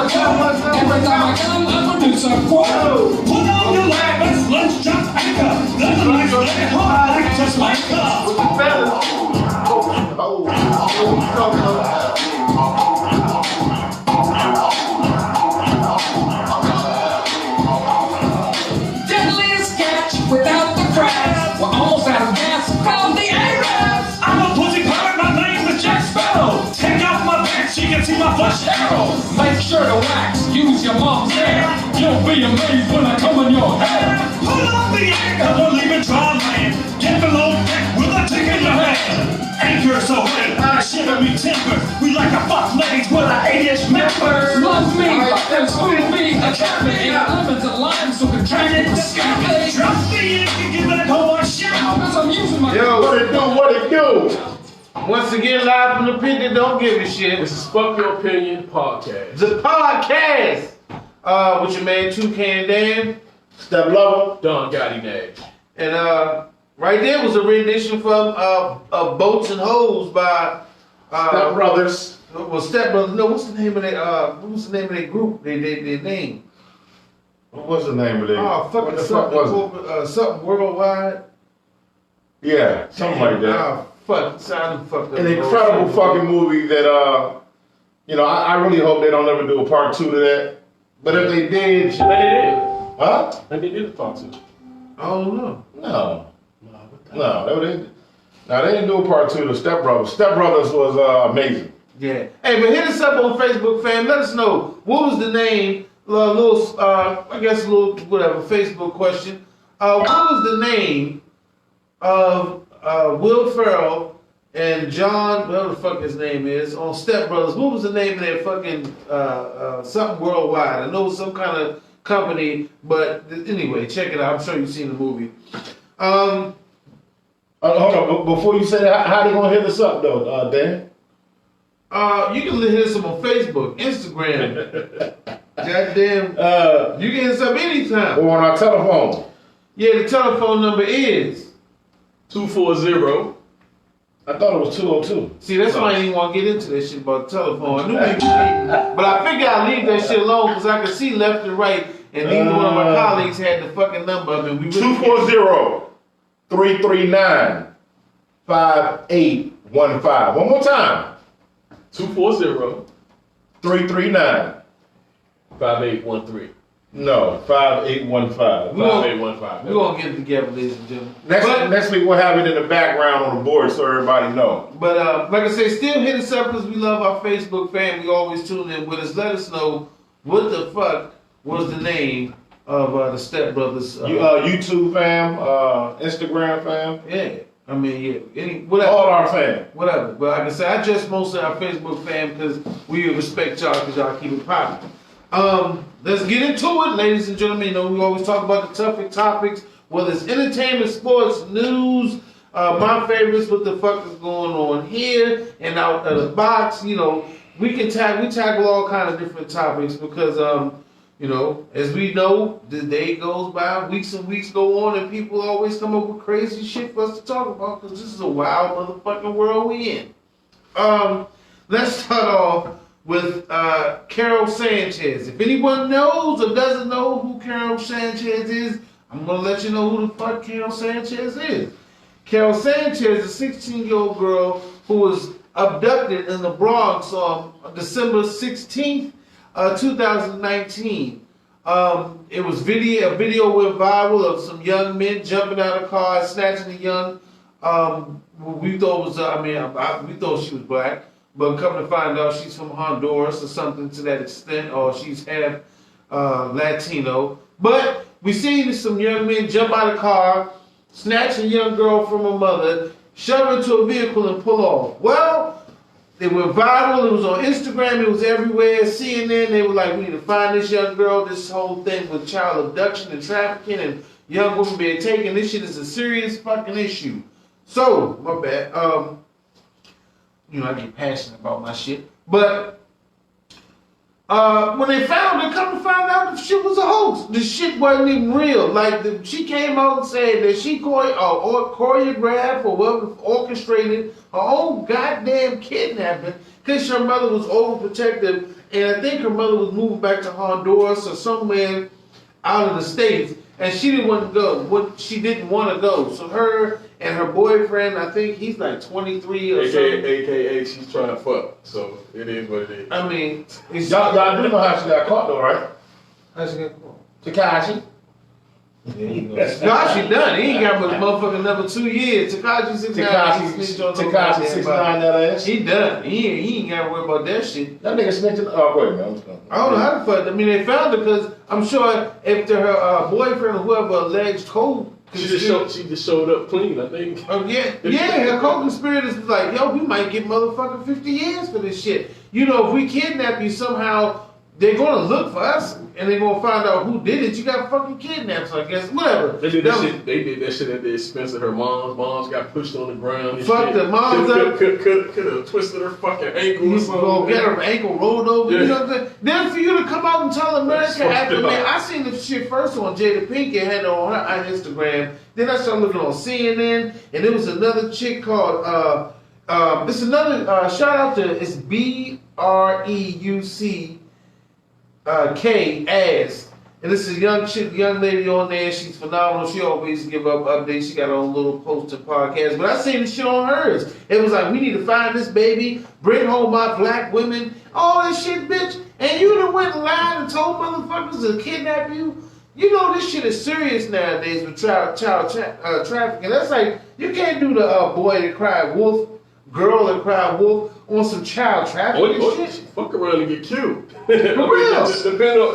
Every time I come, I produce a quote. Put on your lights, let's just anchor. Let the lights let it hard, just like Deadliest catch without the crash. We're almost out of gas. Call the Arabs. I'm a pussy pirate. My name is Jack Sparrow. Take off my pants, she can see my flesh arrow. Make sure to wax. Use your mom's hair. You'll be amazed when I come in your hair. Pull up the anchor. Don't leave it dry land. Get below deck with a tick in your hand. Anchor so high, shiver me timber. We like a fuck ladies with our 8-inch members. Love me, but then screw me. A cabin, lemons and limes, so contracted to scabby. Drop the anchor, give it a whole shot. Cause I'm using my. Yo, what it do? Once again, live from the pit that don't give a shit. This is Fuck Your Opinion Podcast. The podcast. With your man Toucan Dan, Step Lova, Don Gotti Nash. And right there was a rendition from Boats and Hoes by Step Brothers. Well, Step Brothers. No, what's the name of that? What was the name of that group? Their name. What's the name of it? Oh, fucking something. Something worldwide. Yeah, something like that. Oh, fuck, sounded fucked up. An incredible fucking movie that I really hope they don't ever do a part 2 to that. But if they did, they did. Huh? And they did a part 2. I don't know. They didn't do a part 2 to Step Brothers. Step Brothers was amazing. Yeah. Hey, but hit us up on Facebook, fam. Let us know what was the name. Facebook question. What was the name of Will Ferrell and John, whatever the fuck his name is, on Step Brothers? What was the name of that fucking something worldwide? I know it's some kind of company, but anyway, check it out. I'm sure you've seen the movie. Hold on, before you say that, how they gonna hit us up though, Dan? You can hit us up on Facebook, Instagram. Goddamn, you can hit us up anytime. Or on our telephone. Yeah, the telephone number is 240. I thought it was 202. See, that's why I didn't want to get into that shit about the telephone. I knew we were meeting, but I figured I'd leave that shit alone because I could see left and right, and neither one of my colleagues had the fucking number. I mean, we really 240-339-5815. One more time. 240-339-5813. No, 5815. 5815. We're going to get it together, ladies and gentlemen. Next week we'll have it in the background on the board so everybody know. But like I say, still hit us up because we love our Facebook fam. We always tune in with us. Let us know what the fuck was the name of the Step Brothers. YouTube fam, Instagram fam. Yeah. I mean, yeah. Whatever. All our fam. Whatever. But like I said, I just mostly our Facebook fam because we respect y'all because y'all keep it popping. Let's get into it, ladies and gentlemen. You know, we always talk about the toughest topics, whether it's entertainment, sports, news, my favorites, what the fuck is going on here and out of the box. You know, we tackle all kind of different topics because, you know, as we know, the day goes by, weeks and weeks go on, and people always come up with crazy shit for us to talk about because this is a wild motherfucking world we in. Let's start off with Karol Sanchez. If anyone knows or doesn't know who Karol Sanchez is, I'm going to let you know who the fuck Karol Sanchez is. Karol Sanchez is a 16-year-old girl who was abducted in the Bronx on December 16th, 2019. It was a video went viral of some young men jumping out of cars, snatching a young, we thought we thought she was black. But come to find out she's from Honduras or something to that extent, or she's half Latino. But we seen some young men jump out of a car, snatch a young girl from her mother, shove her into a vehicle and pull off. Well, it went viral. It was on Instagram. It was everywhere. CNN, they were like, we need to find this young girl. This whole thing with child abduction and trafficking and young women being taken. This shit is a serious fucking issue. So, my bad. You know, I get passionate about my shit. But when they found her, come to find out the shit was a hoax. The shit wasn't even real. Like, she came out and said that she choreographed or orchestrated her own goddamn kidnapping because her mother was overprotective and I think her mother was moving back to Honduras or somewhere out of the States, and she didn't want to go. She didn't want to go. So her and her boyfriend, I think he's like 23 or something. AKA she's trying to fuck. So it is what it is. I mean, Y'all do know how she got caught though, right? How's she got caught? Takashi. Takashi done. He ain't got but motherfucking another 2 years. Takashi 6'9". Takashi 6'9" that ass. He done. He ain't got to worry about that shit. That nigga snitching. Oh, wait, man. I don't know how the fuck. I mean, they found her because I'm sure after her boyfriend or whoever alleged she just showed up clean, I think. Her co-conspirators was like, yo, we might get motherfucking 50 years for this shit. You know, if we kidnap you somehow, they're gonna look for us and they're gonna find out who did it. You got fucking kidnapped, so I guess whatever. They did that shit at the expense of her mom's. Mom's got pushed on the ground. And fuck shit. the mom's up. Could have twisted her fucking ankle. You gonna get her ankle rolled over. Yeah. You know what I'm saying? Then for you to come out and tell America after man, I seen the shit first on Jada Pinkett had it on her Instagram. Then I started looking on CNN, and there was another chick called it's another shout out to it's BREUC. K ass, and this is a young lady on there. She's phenomenal. She always give up updates. She got her own little poster podcast. But I seen the shit on hers. It was like, we need to find this baby, bring home my black women, all this shit, bitch. And you done went and lied and told motherfuckers to kidnap you. You know this shit is serious nowadays with child trafficking. That's like you can't do the boy that cried wolf, girl that cried wolf on some child trafficking shit. Fuck around and get killed. For real. Depend on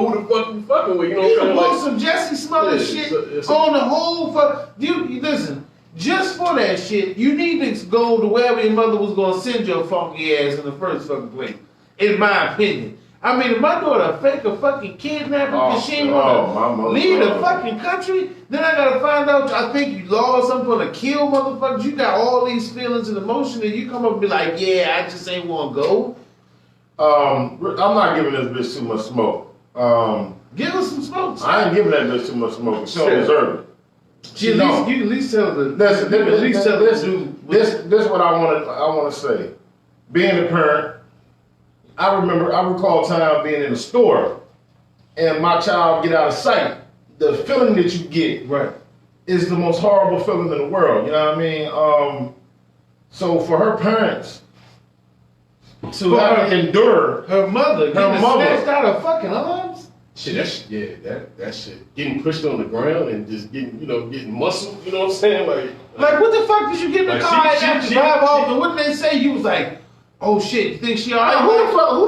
who the fuck you fucking with. You know, you kind of pull like some Jesse Smollett shit on the whole fuck. You listen. Just for that shit, you need to go to wherever your mother was gonna send your funky ass in the first fucking place. In my opinion. I mean, if my daughter fake a fucking kidnapping because she ain't wanna leave the fucking country, then I gotta find out, I think you lost, I'm gonna kill motherfuckers. You got all these feelings and emotion, and you come up and be like, yeah, I just ain't wanna go. I'm not giving this bitch too much smoke. Give us some smoke. I ain't giving that bitch too much smoke. She don't deserve it. You can at least tell this what I want to say. Being a parent, I recall time being in the store and my child get out of sight. The feeling that you get is the most horrible feeling in the world. You know what I mean? So for her parents to have to endure her mother snatched out her fucking arms. Shit, that shit. Getting pushed on the ground and just getting muscle. You know what I'm saying? Like what the fuck did you get in the car and have to drive off? And what did they say? You was like, oh shit, you think she alright? Who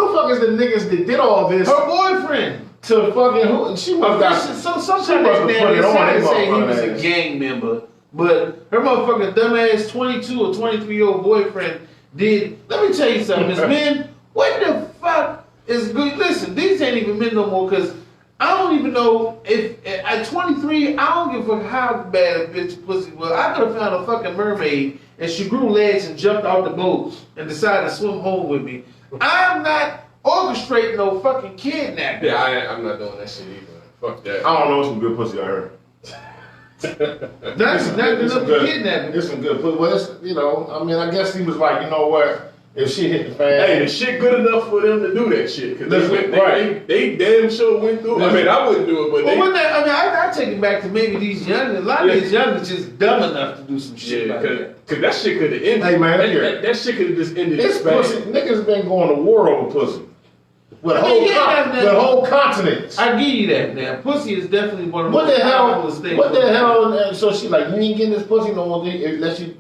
the fuck is the niggas that did all this? Her boyfriend. To fucking who? She must have. So sometimes they say he was a gang member, but her motherfucking dumbass 22 or 23-year-old boyfriend did. Let me tell you something, Miss Men. What the fuck is good? Listen, these ain't even men no more because I don't even know if at 23 I don't give a fuck how bad a bitch pussy was. I could have found a fucking mermaid and she grew legs and jumped out the boat and decided to swim home with me. I'm not orchestrating no fucking kidnapping. Yeah, I'm not doing that shit either. Fuck that. I don't know some good pussy I heard. That's not enough for kidnapping. It's some good pussy. Well, it's, I mean, I guess he was like, you know what? If shit hit the fan. Hey, the shit good enough for them to do that shit. Cause they damn sure went through it. I mean, I wouldn't do it, but I take it back to maybe these youngins. A lot of these youngins just dumb enough to do some shit like that. Cause that shit could have ended. Hey man, that shit could have just ended. This pussy, niggas been going to war over pussy. With a whole continent. I give you that now. Pussy is definitely one of the most powerful things. What the hell? So she like, you ain't getting this pussy no more unless you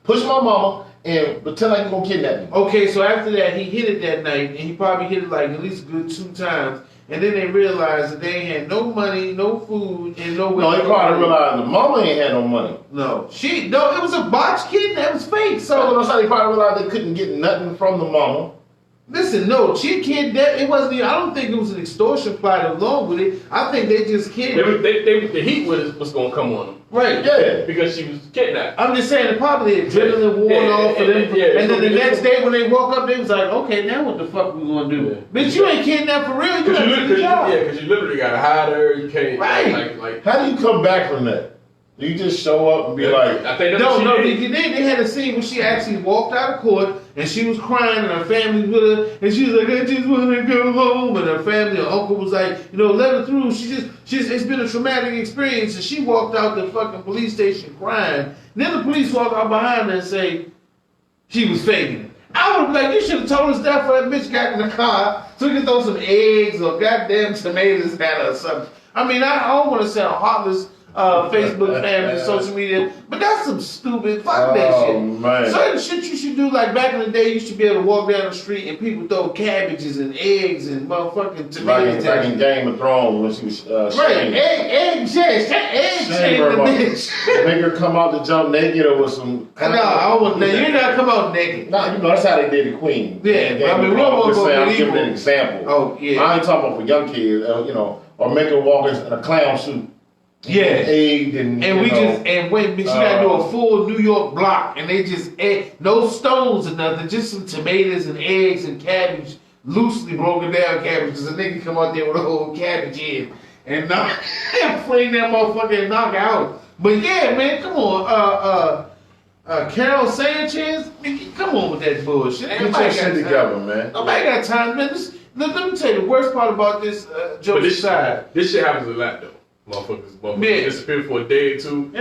push my mama and pretend like you gonna kidnap me. Okay, so after that, he hit it that night, and he probably hit it like at least a good 2 times. And then they realized that they ain't had no money, no food, and no way. No, they probably realized the mama ain't had no money. No, it was a botched kidnap. It was fake. So they probably realized they couldn't get nothing from the mama. Listen, no, she kidnapped. It wasn't. I don't think it was an extortion plot along with it. I think they just kidnapped. The heat was gonna come on them. Right. Yeah. Because she was kidnapped. I'm just saying, probably the adrenaline wore off for them. And then the next day when they woke up, they was like, okay, now what the fuck we gonna do? Yeah. Bitch, you ain't kidnapped for real. Because you literally gotta hide her. You can't. Right. Like, how do you come back from that? You just show up and be like, I think No, they had a scene where she actually walked out of court and she was crying and her family with her and she was like, I just want to go home. And her family, her uncle was like, let her through. It's been a traumatic experience. And she walked out the fucking police station crying. And then the police walk out behind her and say she was faking it. I would be like, you should have told us that before that bitch got in the car so we could throw some eggs or goddamn tomatoes at her or something. I mean, I don't want to sound heartless. Facebook family, social media, but that's some stupid fuck that shit. Man. Certain shit you should do, like back in the day, you should be able to walk down the street and people throw cabbages and eggs and motherfucking tomatoes. Like in Game of Thrones when she was right, egg shit, the bitch. Make her come out to jump naked or with some. No, I wouldn't. You ain't gotta come out naked. No, that's how they did the Queen. Yeah, I mean, we don't want to go I'm giving an example. Oh yeah. I ain't talking about for young kids, or make her walk in a clown suit. Yeah, egg and we gotta do a full New York block, and they just no stones or nothing, just some tomatoes and eggs and cabbage, loosely broken down cabbage. Cause a nigga come out there with a whole cabbage in and fling that motherfucker and knock out. But yeah, man, come on, Karol Sanchez, come on with that bullshit. Get your shit together, man. Nobody got time, man. Let me tell you the worst part about this joke aside. This shit happens a lot though. Motherfuckers disappear for a day or two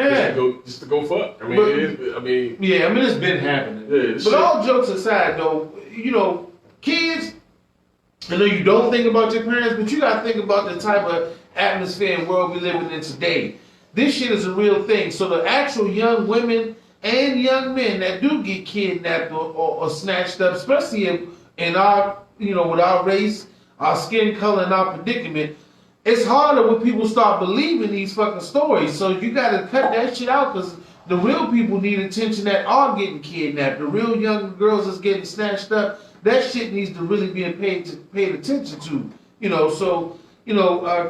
just to go fuck. I mean, it's been happening. Yeah, but all jokes aside, though, kids, I know you don't think about your parents, but you gotta think about the type of atmosphere and world we living in today. This shit is a real thing. So the actual young women and young men that do get kidnapped or snatched up, especially in our, with our race, our skin color, and our predicament. It's harder when people start believing these fucking stories. So you gotta cut that shit out because the real people need attention that are getting kidnapped. The real young girls that's getting snatched up. That shit needs to really be paid attention to.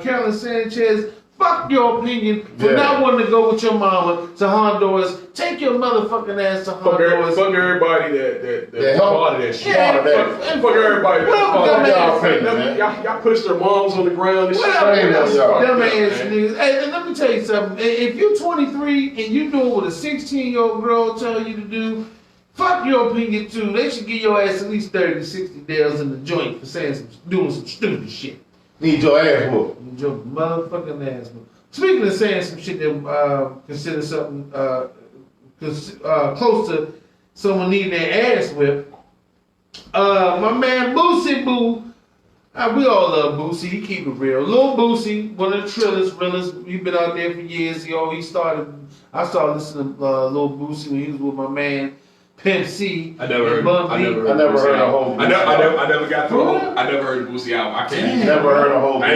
Karol Sanchez, fuck your opinion for not wanting to go with your mama to Honduras. Take your motherfucking ass to Honduras. Fuck everybody that part of that shit. Fuck everybody. Y'all push their moms on the ground and shit. Dumb ass niggas. Hey, and let me tell you something. If you're 23 and you doing what a 16-year-old girl tell you to do, fuck your opinion too. They should give your ass at least 30 to 60 days in the joint for doing some stupid shit. Need your ass whooped. Need your motherfucking ass whooped. Speaking of saying some shit that consider something close to someone needing their ass whipped, my man Boosie Boo, we all love Boosie. He keep it real. Lil Boosie, one of the realest. He's been out there for years. I started listening to Lil Boosie when he was with my man Pimp C. I never heard a whole. I never got through. I never heard the Boosie album. I can't. Never heard a whole. I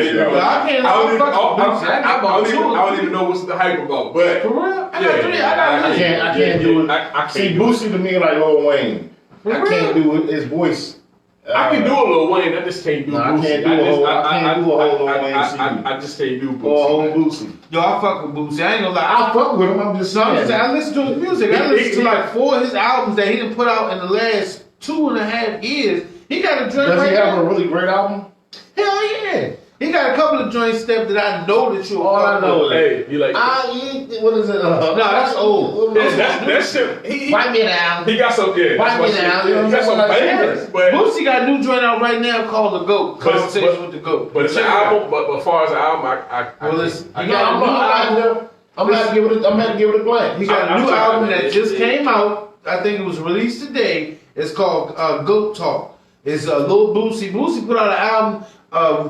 don't even know what's the hype about. But for real, I can't do it. I can't see Boosie to me like Lil Wayne. I can't do his voice. I can do a Lil Wayne. I just can't do Boosie. I can't do a whole Lil Wayne. I just can't do Boosie. Or a whole Boosie. Yo, I fuck with Boosie. I ain't gonna lie. I fuck with him. I'm just saying. I listen to his music. I listened to like 4 of his albums that he didn't put out in the last 2.5 years. He got a joint. Does he have a really great album? Hell yeah. He got a couple of joint steps that I know that you'll all I know is, hey, you like, what is it? No, that's old. That shit. Bite me down. He got some, Bite me down. He got some bangers. But Boosie got a new joint out right now called The GOAT. Conversation with the GOAT. But it's an album, but as far as the album, I'm gonna give it a glance. He got a new album that just came out. I think it was released today. It's called GOAT Talk. It's Lil Boosie. Boosie put out an album.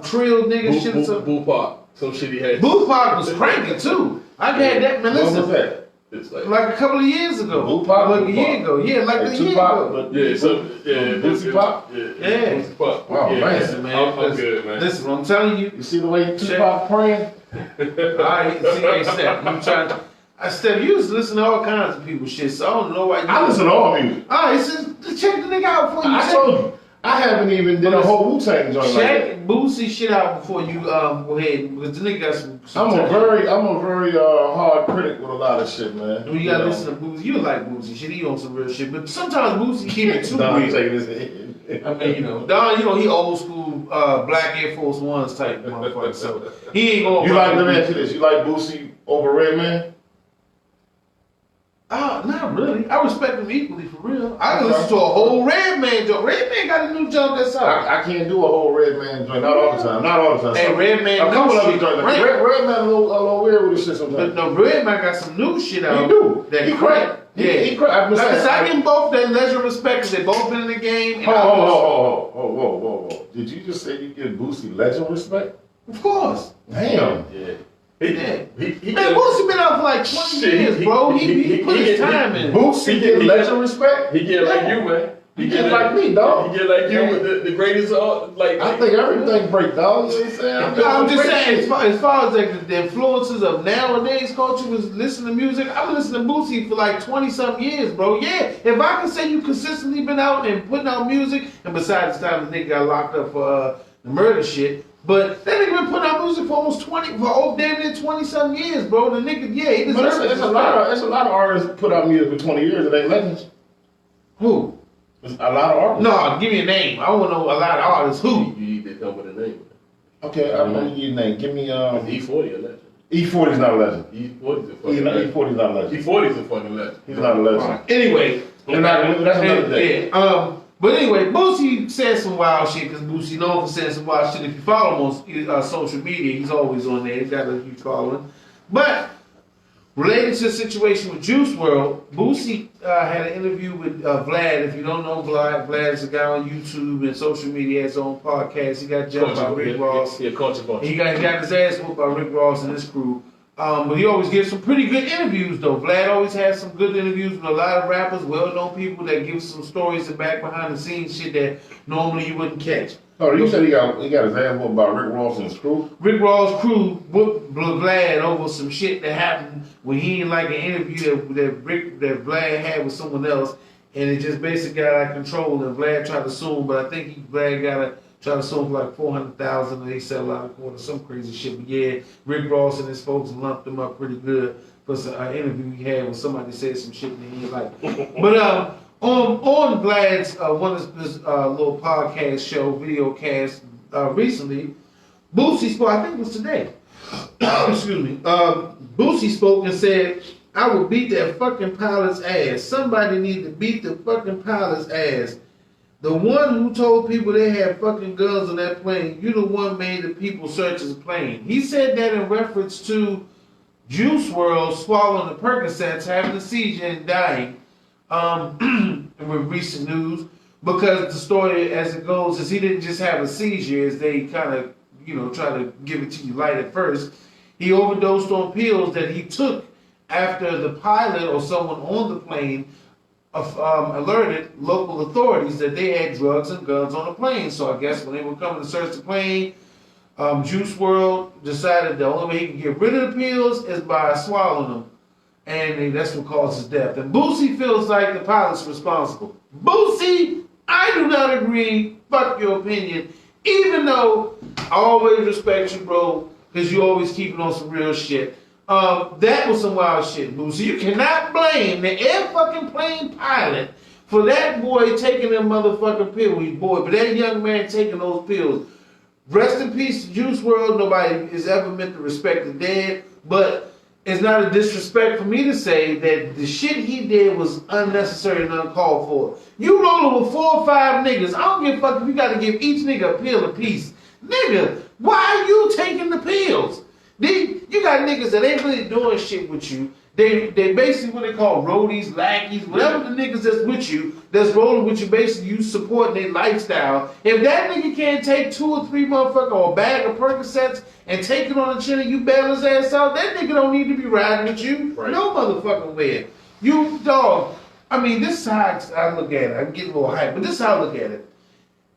Trill nigga shit. Phuck. Some shit he had. Phuck was cranking too. I had that. Man, listen. When was that? It's like a couple of years ago. Phuck? Like a year ago. Yeah, like a year ago. Boosie Phuck? Yeah. Phuck. Wow, man. I'm good, man. Listen, I'm telling you. You see the way Tupac praying? Alright, see, hey, Steph, I'm trying to. Steph, you used to listen to all kinds of people's shit, so I don't know why you. I listen to all music. Alright, so check the nigga out before you. I told you. I haven't even did a whole Wu-Tang joint like that. Check Boosie shit out before you go ahead, because the nigga got some I'm a very hard critic with a lot of shit, man. You gotta listen to Boosie. You like Boosie shit. He on some real shit, but sometimes Boosie keep it too Don real. taking his head. I mean, Don, he old school black Air Force Ones type motherfucker. So he ain't going. You like? Let me ask you this: you like Boosie over Redman? really. I respect him equally for real. I can listen to a whole Redman joint. Redman got a new joint that's out. I can't do a whole Redman joint. Not all the time. Not all the time. Hey, Redman, a couple of shit. joints. Redman a little weird with this shit sometimes. No, Redman got some new shit out. He do. That He crack. Yeah, he crack. I give them both that leisure respect because they both been in the game. Whoa. Did you just say you give Boosie legend respect? Of course. Damn. Yeah. Man, Boosie been out for like 20 years, bro. He put his time in. Boosie get legend respect? He get like you, man. He get like me, dog. He get like you with the greatest, like. I think everything break, dog. You know what I'm saying? I'm just saying, as far as like the influences of nowadays culture was listening to music, I've been listening to Boosie for like 20-something years, bro. Yeah, if I can say you consistently been out and putting out music, and besides the time the nigga got locked up for the murder shit, but that nigga been putting out music for almost damn near 20-something years, bro. The nigga, yeah, he deserves it. There's a lot of artists put out music for 20 years and they legends. Who? There's a lot of artists. No, give me a name. I want to know a lot of artists. Who? You need to come with a name. Okay, I'm gonna give you a name. Give me E40 a legend. E40 is not a legend. E40 is a fucking legend. E40 is not a legend. E40 is a fucking legend. He's not a legend. Anyway, That's another day. Yeah. But anyway, Boosie said some wild shit because Boosie known for saying some wild shit. If you follow him on social media, he's always on there. He's got a huge following. But related to the situation with Juicewrld, Boosie had an interview with Vlad. If you don't know Vlad is a guy on YouTube and social media, has his own podcast. He got jumped by Rick Ross. Yeah, culture boss. He got his ass whooped by Rick Ross and his crew. But he always gives some pretty good interviews, though. Vlad always has some good interviews with a lot of rappers, well-known people that give some stories and back behind the scenes shit that normally you wouldn't catch. Oh, you said he got his ass whooped by Rick Ross and his crew? Rick Ross' crew whooped Vlad over some shit that happened when he didn't like an interview that Vlad had with someone else, and it just basically got out of control, and Vlad tried to sue him, but I think Vlad got to try to sue him for like $400,000, and they settled out of court or some crazy shit. But yeah, Rick Ross and his folks lumped him up pretty good for some interview he had when somebody said some shit that he didn't like. But on Vlad's one of his little podcast show, video cast recently, Boosie spoke, I think it was today. Excuse me. Boosie spoke and said, I will beat that fucking pilot's ass. Somebody need to beat the fucking pilot's ass. The one who told people they had fucking guns on that plane, you the one made the people search his plane. He said that in reference to Juicewrld swallowing the Percocets, having a seizure and dying. With recent news, because the story as it goes is he didn't just have a seizure, as they kind of try to give it to you light at first. He overdosed on pills that he took after the pilot or someone on the plane alerted local authorities that they had drugs and guns on the plane. So I guess when they were coming to search the plane, Juicewrld decided the only way he could get rid of the pills is by swallowing them. And that's what caused his death. And Boosie feels like the pilot's responsible. Boosie, I do not agree. Fuck your opinion. Even though I always respect you, bro, because you always keep it on some real shit. That was some wild shit, Boosie. You cannot blame the air fucking plane pilot for that boy taking them motherfucking pills, boy. But that young man taking those pills. Rest in peace, Juicewrld. Nobody is ever meant to respect the dead, but it's not a disrespect for me to say that the shit he did was unnecessary and uncalled for. You rolling with 4 or 5 niggas. I don't give a fuck if you got to give each nigga a pill apiece. Nigga, why are you taking the pills? You got niggas that ain't really doing shit with you. They basically what they call roadies, lackeys, whatever the niggas that's with you, that's rolling with you, basically you supporting their lifestyle. If that nigga can't take 2 or 3 motherfucker or a bag of Percocets and take it on the chin and you bail his ass out, that nigga don't need to be riding with you. Right. No motherfucking way. You dog. I mean, this is how I look at it. I get a little hype, but this is how I look at it.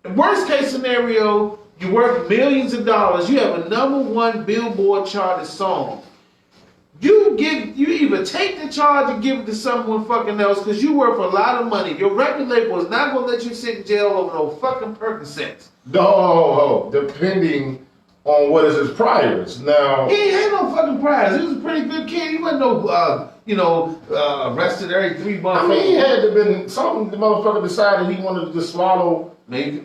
The worst case scenario, you worth millions of dollars. You have a #1 Billboard charted song. You either take the charge or give it to someone fucking else because you worth a lot of money. Your record label is not going to let you sit in jail over no fucking Percocets. No, depending on what is his priors. Now, he ain't had no fucking priors. He was a pretty good kid. He wasn't arrested every 3 months. I mean, he had to been something. The motherfucker decided he wanted to just swallow. Maybe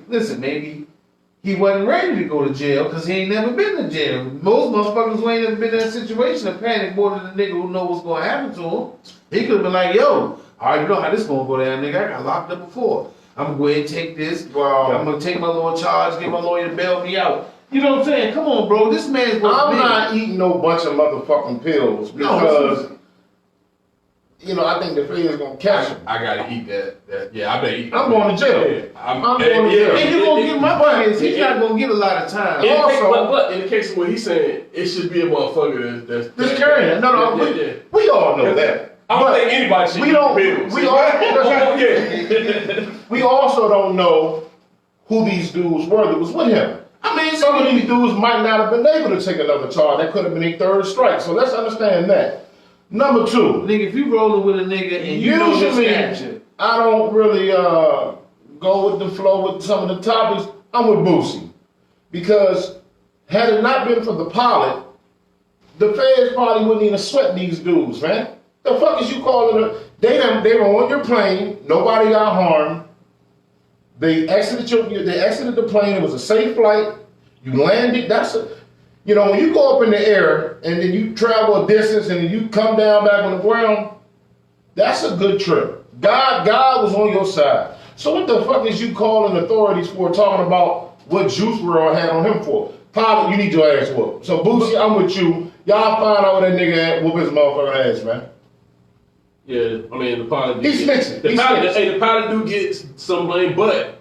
he wasn't ready to go to jail because he ain't never been to jail. Most motherfuckers who ain't never been in that situation and panic more than the nigga who know what's going to happen to him. He could have been like, yo, I already know how this gonna go down, nigga. I got locked up before. I'm gonna go ahead and take this. Well, I'm gonna take my little charge, get my lawyer to bail me out. You know what I'm saying? Come on, bro. This man's gonna I'm not eating no bunch of motherfucking pills because, I think the feds gonna catch him. I gotta eat that. Yeah, I better eat. I'm going to jail. Yeah. I'm going to jail. And you gonna get my buckets. He's not gonna get a lot of time. But in the case of what he's saying, it should be a motherfucker that's carrying it. No, we all know that. I don't think anybody should eat pills. We also don't know who these dudes were that was with him. I mean, Some of these dudes might not have been able to take another charge. That could have been a third strike. So let's understand that. Number two. Nigga, if you rolling with a nigga and you know his capture. I don't really go with the flow with some of the topics. I'm with Boosie. Because had it not been for the pilot, the feds probably wouldn't even sweat these dudes, man. The fuck is you calling them? They were on your plane. Nobody got harmed. They exited the plane. It was a safe flight. You landed. When you go up in the air and then you travel a distance and then you come down back on the ground, that's a good trip. God was on your side. So what the fuck is you calling authorities for talking about what Juicewrld had on him for? Pilot, you need your ass whooped. So Boosie, I'm with you. Y'all find out where that nigga at, whoop his motherfucking ass, man. Yeah, I mean the pilot. He's snitching. The pilot do get some blame, but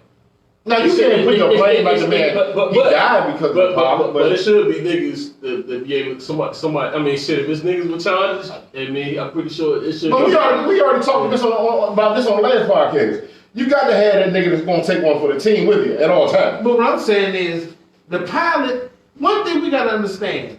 now you can't put your blame like the man. He died because of the pilot. But it should be niggas that be able somebody. I mean, shit. If it's niggas with charges, I'm pretty sure it should. But we already talked about this on the last podcast. You got to have that nigga that's gonna take one for the team with you at all times. But what I'm saying is, the pilot. One thing we gotta understand.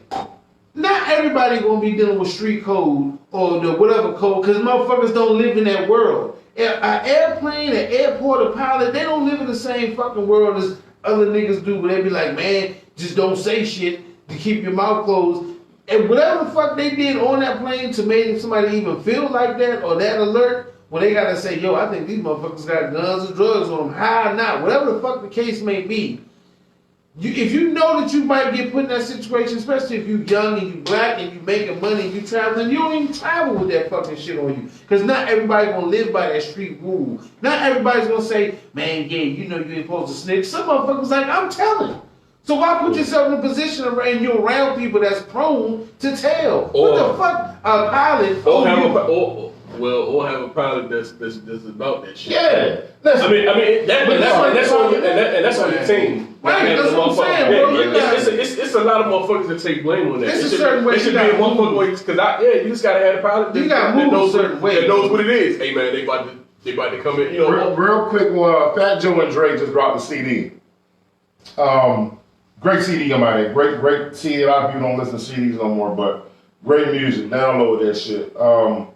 Not everybody gonna be dealing with street code or the whatever code, because motherfuckers don't live in that world. An airplane, an airport, a pilot, they don't live in the same fucking world as other niggas do, but they be like, man, just don't say shit to keep your mouth closed. And whatever the fuck they did on that plane to make somebody even feel like that or that alert, well, they gotta say, yo, I think these motherfuckers got guns or drugs on them, high or not, whatever the fuck the case may be. If you know that you might get put in that situation, especially if you young and you black and you making money and you traveling, you don't even travel with that fucking shit on you. Because not everybody gonna live by that street rule. Not everybody's gonna say, man, yeah, you know you ain't supposed to snitch. Some motherfuckers like, I'm telling. So why put yourself in a position and you're around people that's prone to tell? What the fuck? A pilot? Or have a pilot that's about that shit. Yeah. That's on the team. Right, that's what I'm saying, bro. It's a lot of motherfuckers that take blame on that. It's a certain way. It should be a motherfucker way, because you just gotta have a pilot that knows what it is. Hey man, they about to come in. Real quick, Fat Joe and Dre just dropped a CD. Great CD, somebody. Great CD. A lot of people don't listen to CDs no more, but great music. Download that shit. On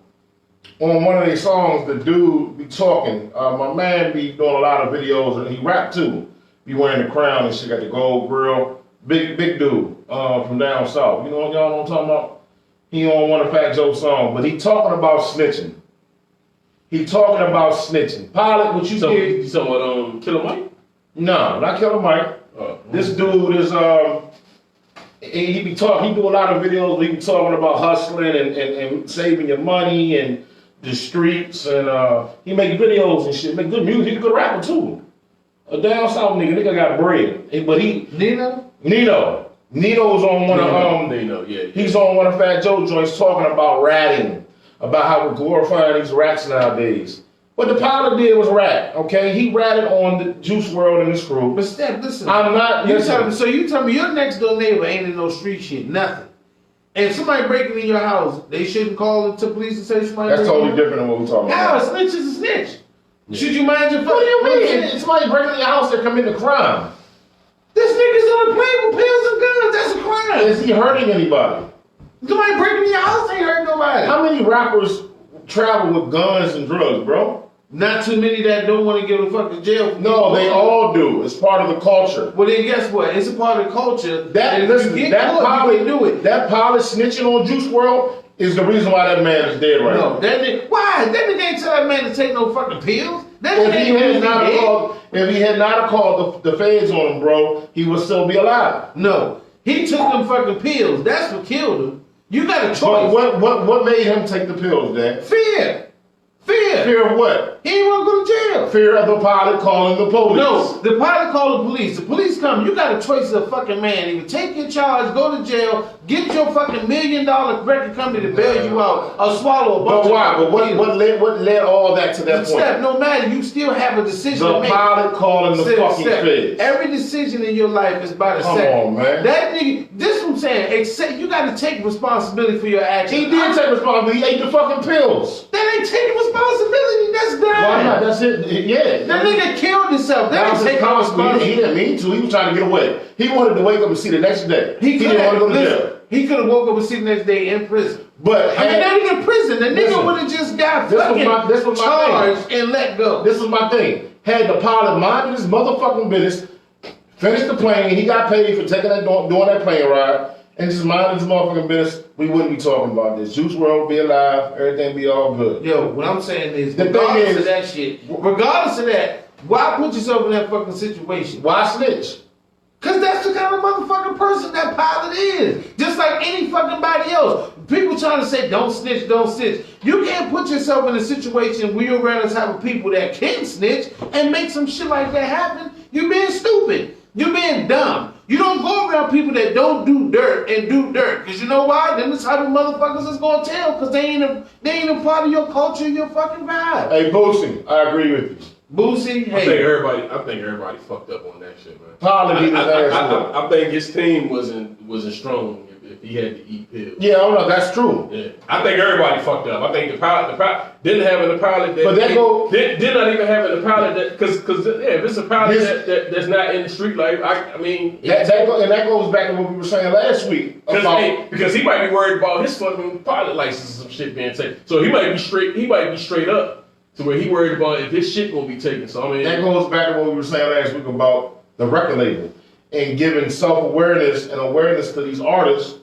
one of their songs, the dude be talking. My man be doing a lot of videos, and he rap too. Be wearing the crown and shit, got the gold grill. Big dude from down south. You know, y'all know what I'm talking about? He on one of Fat Joe's songs, but he talking about snitching. Pilot, what you did? You talking about Killer Mike? No, not Killer Mike. This dude is he do a lot of videos where he be talking about hustling and saving your money and the streets, and he make videos and shit, make good music. He's a good rapper too. A down south nigga got bread. But Nino's on one of he's on one of Fat Joe joints talking about ratting, about how we're glorifying these rats nowadays. What the pilot did was rat, okay? He ratted on the Juicewrld and his crew. But Steph, listen. I'm not. You tell me your next door neighbor ain't in no street shit, nothing. And somebody breaking in your house, they shouldn't call it to police and say somebody. That's totally different than what we're talking about. How a snitch is a snitch. Yeah. Should you mind your fucking? What do you mean? It's somebody breaking in your house that committing a crime. This nigga's on a plane with pills and guns. That's a crime. Is he hurting anybody? Somebody breaking in your house ain't hurting nobody. How many rappers travel with guns and drugs, bro? Not too many that don't want to go to fucking jail. No, they all do. It's part of the culture. Well, then guess what? It's a part of the culture. That pilot snitching on Juicewrld is the reason why that man is dead right now. Why? That nigga ain't tell that man to take no fucking pills. If he had not called the feds on him, bro, he would still be alive. No, he took them fucking pills. That's what killed him. You got a choice. But what made him take the pills, Dan? Fear. Fear. Fear of what? He ain't want to go to jail. Fear of the pilot calling the police. No, the pilot called the police. The police come. You got a choice as a fucking man. Either take your charge, go to jail, get your fucking $1 million record company to bail you out, or swallow a bunch But why? of But what led all that to that point? Step, no matter, you still have a decision to The make. pilot calling the fucking feds. Every decision in your life is by the Come second. on, man. That nigga, this is what I'm saying. Except you got to take responsibility for your actions. He did take responsibility. He ate the fucking pills. That ain't taking responsibility. That's dying. Why not? That's it. Yeah. That nigga killed himself. That That ain't was his taking consequence. He responsibility. didn't mean to. He was trying to get away. He wanted to wake up and see the next day. He didn't want to go to jail. listen, he could have woke up and seen the next day in prison. But I mean, not even prison. The nigga Listen, would have just got this was fucking my charged and let go. This is my thing. Had the pilot minded his motherfucking business, finished the plane, he got paid for taking that doing that plane ride, and just minded his motherfucking business, we wouldn't be talking about this. Juicwrld be alive, everything be all good. Yo, what I'm saying is, The thing regardless is- of that shit, regardless of that, why put yourself in that fucking situation? Why snitch? Cause that's the kind of motherfucking person that pilot is. Just like any fucking body else. People trying to say, don't snitch, don't snitch. You can't put yourself in a situation where you're around the type of people that can snitch and make some shit like that happen. You're being stupid. You're being dumb. You don't go around people that don't do dirt and do dirt. Cause you know why? Then the type of motherfuckers is gonna tell. Cause they ain't a part of your culture, your fucking vibe. Hey, Boosie, I agree with you. Boosie, I hey. think everybody fucked up on that shit, man. Pilot beat his ass up. I think his team wasn't strong if he had to eat pills. Yeah, oh no, that's true. Yeah, I think everybody fucked up. I think the pilot didn't have a pilot that. But that did not even have a pilot that because if it's a pilot that's not in the street life, I mean that goes back to what we were saying last week about because he might be worried about his fucking pilot license and some shit being taken. So he might be straight up to where he worried about if his shit gonna be taken. So I mean that goes back to what we were saying last week about the record label and giving self-awareness and awareness to these artists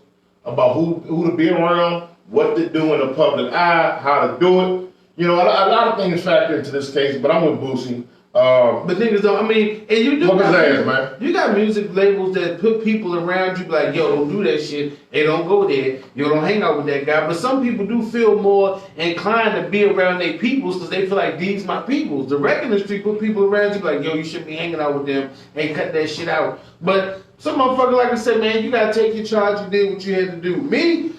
about who to be around, what to do in the public eye, how to do it. You know, a lot of things factor into this case, but I'm with Boosie. But niggas don't, I mean, and you do Whoop his got, ass, man. You got music labels that put people around you like, yo, don't do that shit. Hey, don't go there. Yo, don't hang out with that guy. But some people do feel more inclined to be around their peoples because they feel like these my peoples. The record industry put people around you like, yo, you shouldn't be hanging out with them. Hey, cut that shit out. But some motherfucker, like I said, man, you gotta take your charge. You did what you had to do. Me,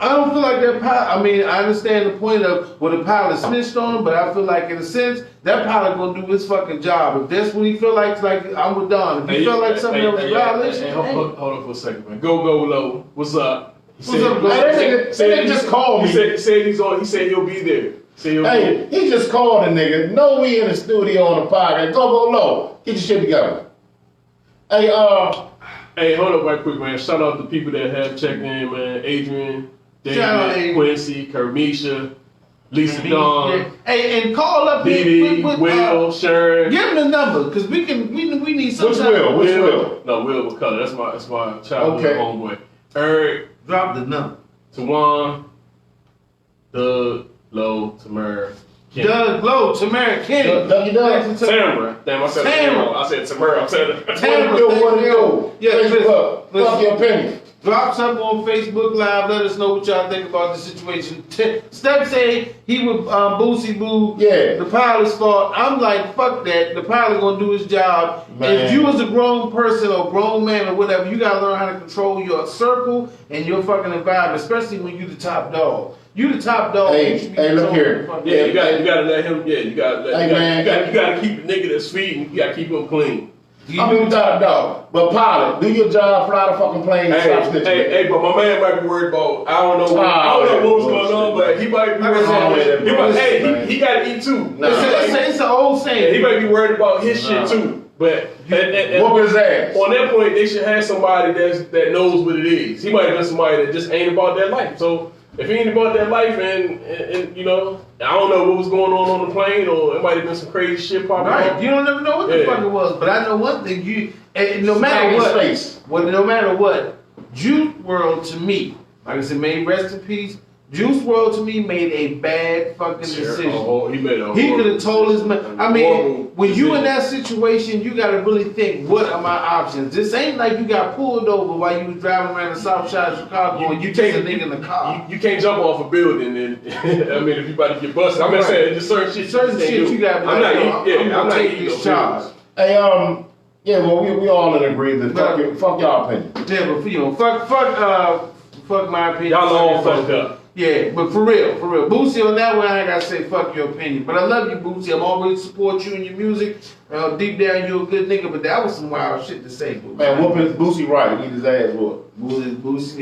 I don't feel like that pilot. I mean, I understand the point of what the pilot snitched on him, but I feel like in a sense, that pilot gonna do his fucking job. If that's what he feel like I'm with Don. If he feel like something else is violation, hold on for a second, man. Go low. What's up? What's up, bro? They just called me. He said he's on. He said he'll be there. Hey, he just called a nigga. No, we in the studio on the podcast. Go low. Get your shit together. Hey, hold up right quick, man. Shout out to people that have checked in, man. Adrian, David, Quincy, Kermisha, Lisa Dawn. Hey, and call up Didi, Will, Sharon. Give him the number, because we need some. Which Will? No, Will McCullough. That's my childhood homeboy. Eric. Drop the number. Tawan, Doug, Low, Tamara, Kenny. Doug Low, Tamara, Kenny. Tamara. Damn, I said Tamara. I said Tamara. I'm saying Tamara. What to do? Yeah, Fuck your opinion. Drop something on Facebook Live. Let us know what y'all think about the situation. Steph say he would Boosie Boo. Yeah. The pilot's fault. I'm like, fuck that. The pilot gonna do his job. Man. If you as a grown person or grown man or whatever, you gotta learn how to control your circle and your fucking environment, especially when you the top dog. You the top dog. Hey, you should be hey, look here. Yeah, you gotta let him. Yeah, you gotta keep the nigga that's feeding. You gotta keep him clean. I'm the top dog. But pilot, do your job, fly the fucking plane, and stop snitching. Hey, but my man might be worried about. I don't know what was going on, but he might be worried about. He gotta eat too. It's an old saying. He might be worried about his shit too. But what was that? On that point, they should have somebody that knows what it is. He might have been somebody that just ain't about that life. So if he ain't about that life, and you know, I don't know what was going on the plane, or it might have been some crazy shit popping up. You don't never know what the fuck it was, but I know one thing: no matter what, no matter what, Juicwrld to me, like I said, may rest in peace. Juicewrld to me made a bad fucking decision. He could have told his man. I mean, when you in that situation, you gotta really think, what are my options? This ain't like you got pulled over while you was driving around the south side of Chicago and you take a nigga in the car. You can't jump off a building and I mean, if you about to get busted. I'm not saying just certain shit you got. I'm not taking this charge. Hey, yeah, well, we all in agreement. Fuck y'all opinion. Yeah, but you know, fuck my opinion. Y'all all fucked up. Yeah, but for real. Boosie, on that one, I ain't gotta say fuck your opinion. But I love you, Boosie. I'm always support you and your music. Deep down, you a good nigga, but that was some wild shit to say, Boosie. Man, whooping Boosie right. Eat his ass whoop. Boosie,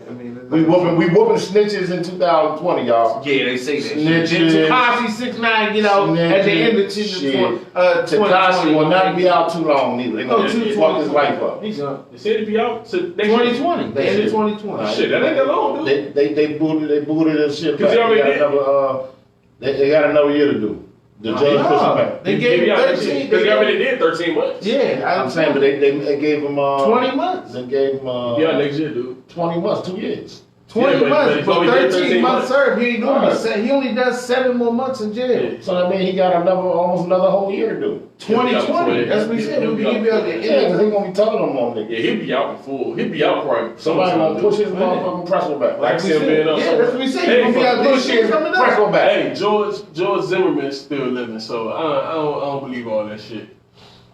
I mean, we whooping snitches in 2020, y'all. Yeah, they say that. Snitches. Tekashi 6ix9ine get out at the end of 2020. Tekashi will not be out too long neither. They gonna fuck his life up. They said to be out to 2020. The end of 2020. Shit, that ain't that long, dude. They booted his shit back. They already did. They got another year to do. The judge pushed him back. They gave him 13. They already did 13 months. Yeah, I'm saying, but they gave him 20 months. They gave him next year, dude. 20 months, 2 years. 20 months, but 13 months served. He ain't doing Right. He only does 7 more months in jail. So that means he got almost another whole year to do. 2020. That's what he said. We'll be out there. Yeah, because he gonna be talking them on niggas. Yeah, he'll be out before. He'll be out probably. Somebody gonna push his motherfucking pressure back. Like him being up. Yeah, that's what we said. Hey, He'll be out there. Shit coming up. Pressure back. Hey, George Zimmerman's still living, so I don't believe all that shit.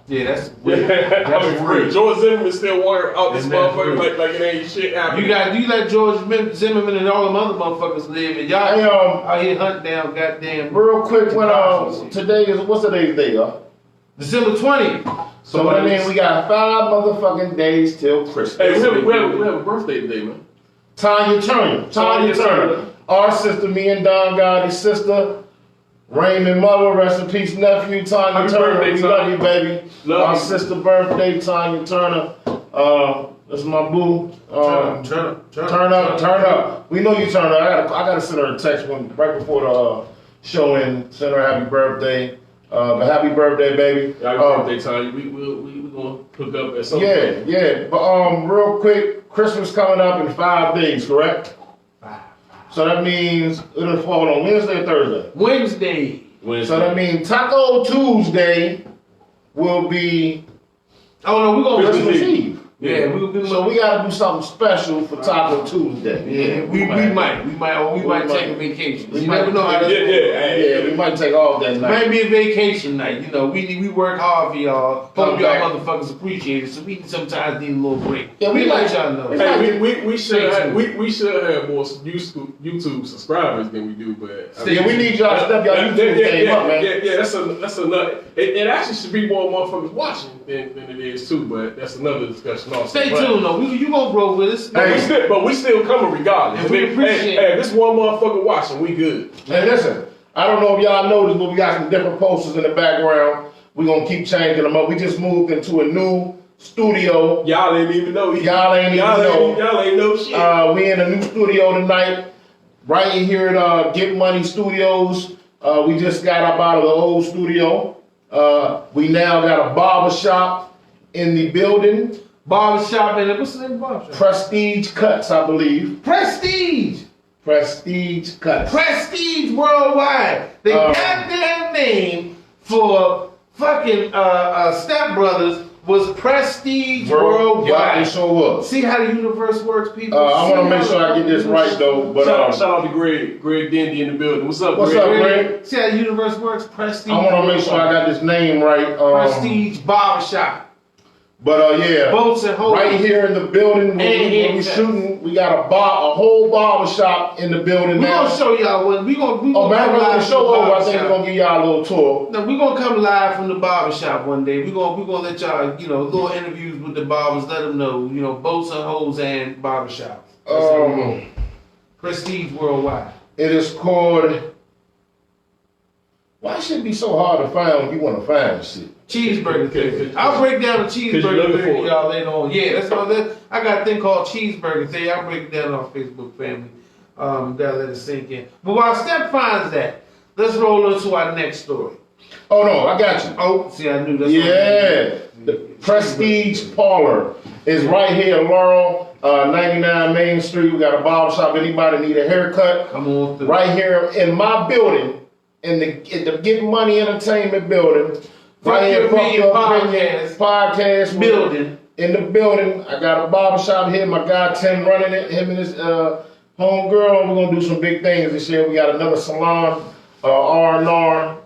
Yeah, that's I mean, for real. George Zimmerman still walking out this motherfucker like it ain't shit happening. You let George Zimmerman and all them other motherfuckers live, and y'all out here hunting down goddamn. Real quick, when today is what's today's day, y'all? December 20th. So that means we got 5 motherfucking days till Christmas. Hey, we have a birthday today, man. Tanya Turner. Our sister, me and Don Gotti's sister. Raymond mother, rest in peace, nephew, Tanya Happy Turner. birthday, We Tanya. love you, baby. Love Our you. sister birthday, Tanya Turner. That's my boo. Turn up. We know you turn up. I gotta send her a text right before the show and send her happy birthday. But happy birthday, baby. Happy birthday, Tanya. We gonna hook up at some point. Yeah. But real quick, Christmas coming up in 5 days, correct? So that means it'll fall on Wednesday or Thursday? Wednesday. So that means Taco Tuesday will be We're gonna Christmas Eve. Yeah, So we gotta do something special for Taco Tuesday. Yeah, we might take a vacation. You never know how that's Yeah, we might take off that night. Might be a vacation night. You know, we work hard for y'all. Hope y'all motherfuckers appreciate it. So we sometimes need a little break. Yeah, we let y'all know. Hey, we should have more YouTube subscribers than we do, but Yeah, we need y'all to step y'all YouTube game up, man. Yeah, that's another. It actually should be more motherfuckers watching than it is too, but that's another discussion. Stay tuned though. You gonna grow with us. But we still coming regardless. And we appreciate it. Hey, this one motherfucker watching, we good. Hey, listen, I don't know if y'all noticed, but we got some different posters in the background. We're gonna keep changing them up. We just moved into a new studio. Y'all ain't even know. Y'all ain't know shit. We in a new studio tonight, right here at Get Money Studios. We just got up out of the old studio. We now got a barber shop in the building. Barbershop and what's the name of the barbershop? Prestige Cuts, I believe. Prestige Cuts. Prestige Worldwide. The goddamn name for fucking Step Brothers was Prestige Worldwide. Yeah, it sure was. See how the universe works, people? I want to make sure I get this right, though. But shout out to Greg Dendy in the building. What's up, Greg? See how the universe works? Prestige. I want to make sure I got this name right. Prestige Barbershop. But yeah, Boats and hoes. right here in the building where we shooting, we got a whole barber shop in the building now. We're gonna show y'all what we gonna come live. live. Show over. I think we're gonna give y'all a little tour. No, we're gonna come live from the barber shop one day. We're gonna let y'all, little interviews with the barbers, let them know, boats and hoes and barber shop. Prestige Worldwide. It is called. Why should it be so hard to find when you want to find shit? Cheeseburger Theory. I'll break down the Cheeseburger Theory for y'all later on. Yeah, that's all that. I got a thing called Cheeseburger Theory. I'll break it down on Facebook family. Gotta let it sink in. But while Steph finds that, let's roll into our next story. Oh no, I got you. Oh, see, I knew that's Yeah. The Prestige Parlor is right here, Laurel, 99 Main Street. We got a barber shop. Anybody need a haircut? Come on through. Right here in my building, in the Get Money Entertainment building. Right here, Fuck Your Opinion podcast building. In the building. I got a barber shop here. My guy Tim running it. Him and his homegirl. We're gonna do some big things this year. We got another salon, R&R,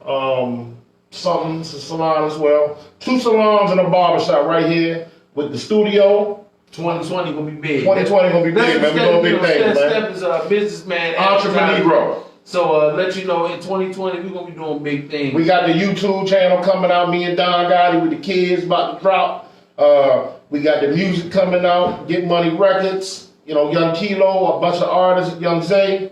something salon as well. 2 salons and a barber shop right here with the studio. 2020 gonna be big. 2020 gonna be big, man. We doing big things, man. Steph is a businessman, Entrepreneur. So let you know, in 2020 we're gonna be doing big things. We got the YouTube channel coming out. Me and Don Gotti with the kids about to drop. We got the music coming out. Get Money Records. You know, Young Kilo, a bunch of artists, Young Zaire.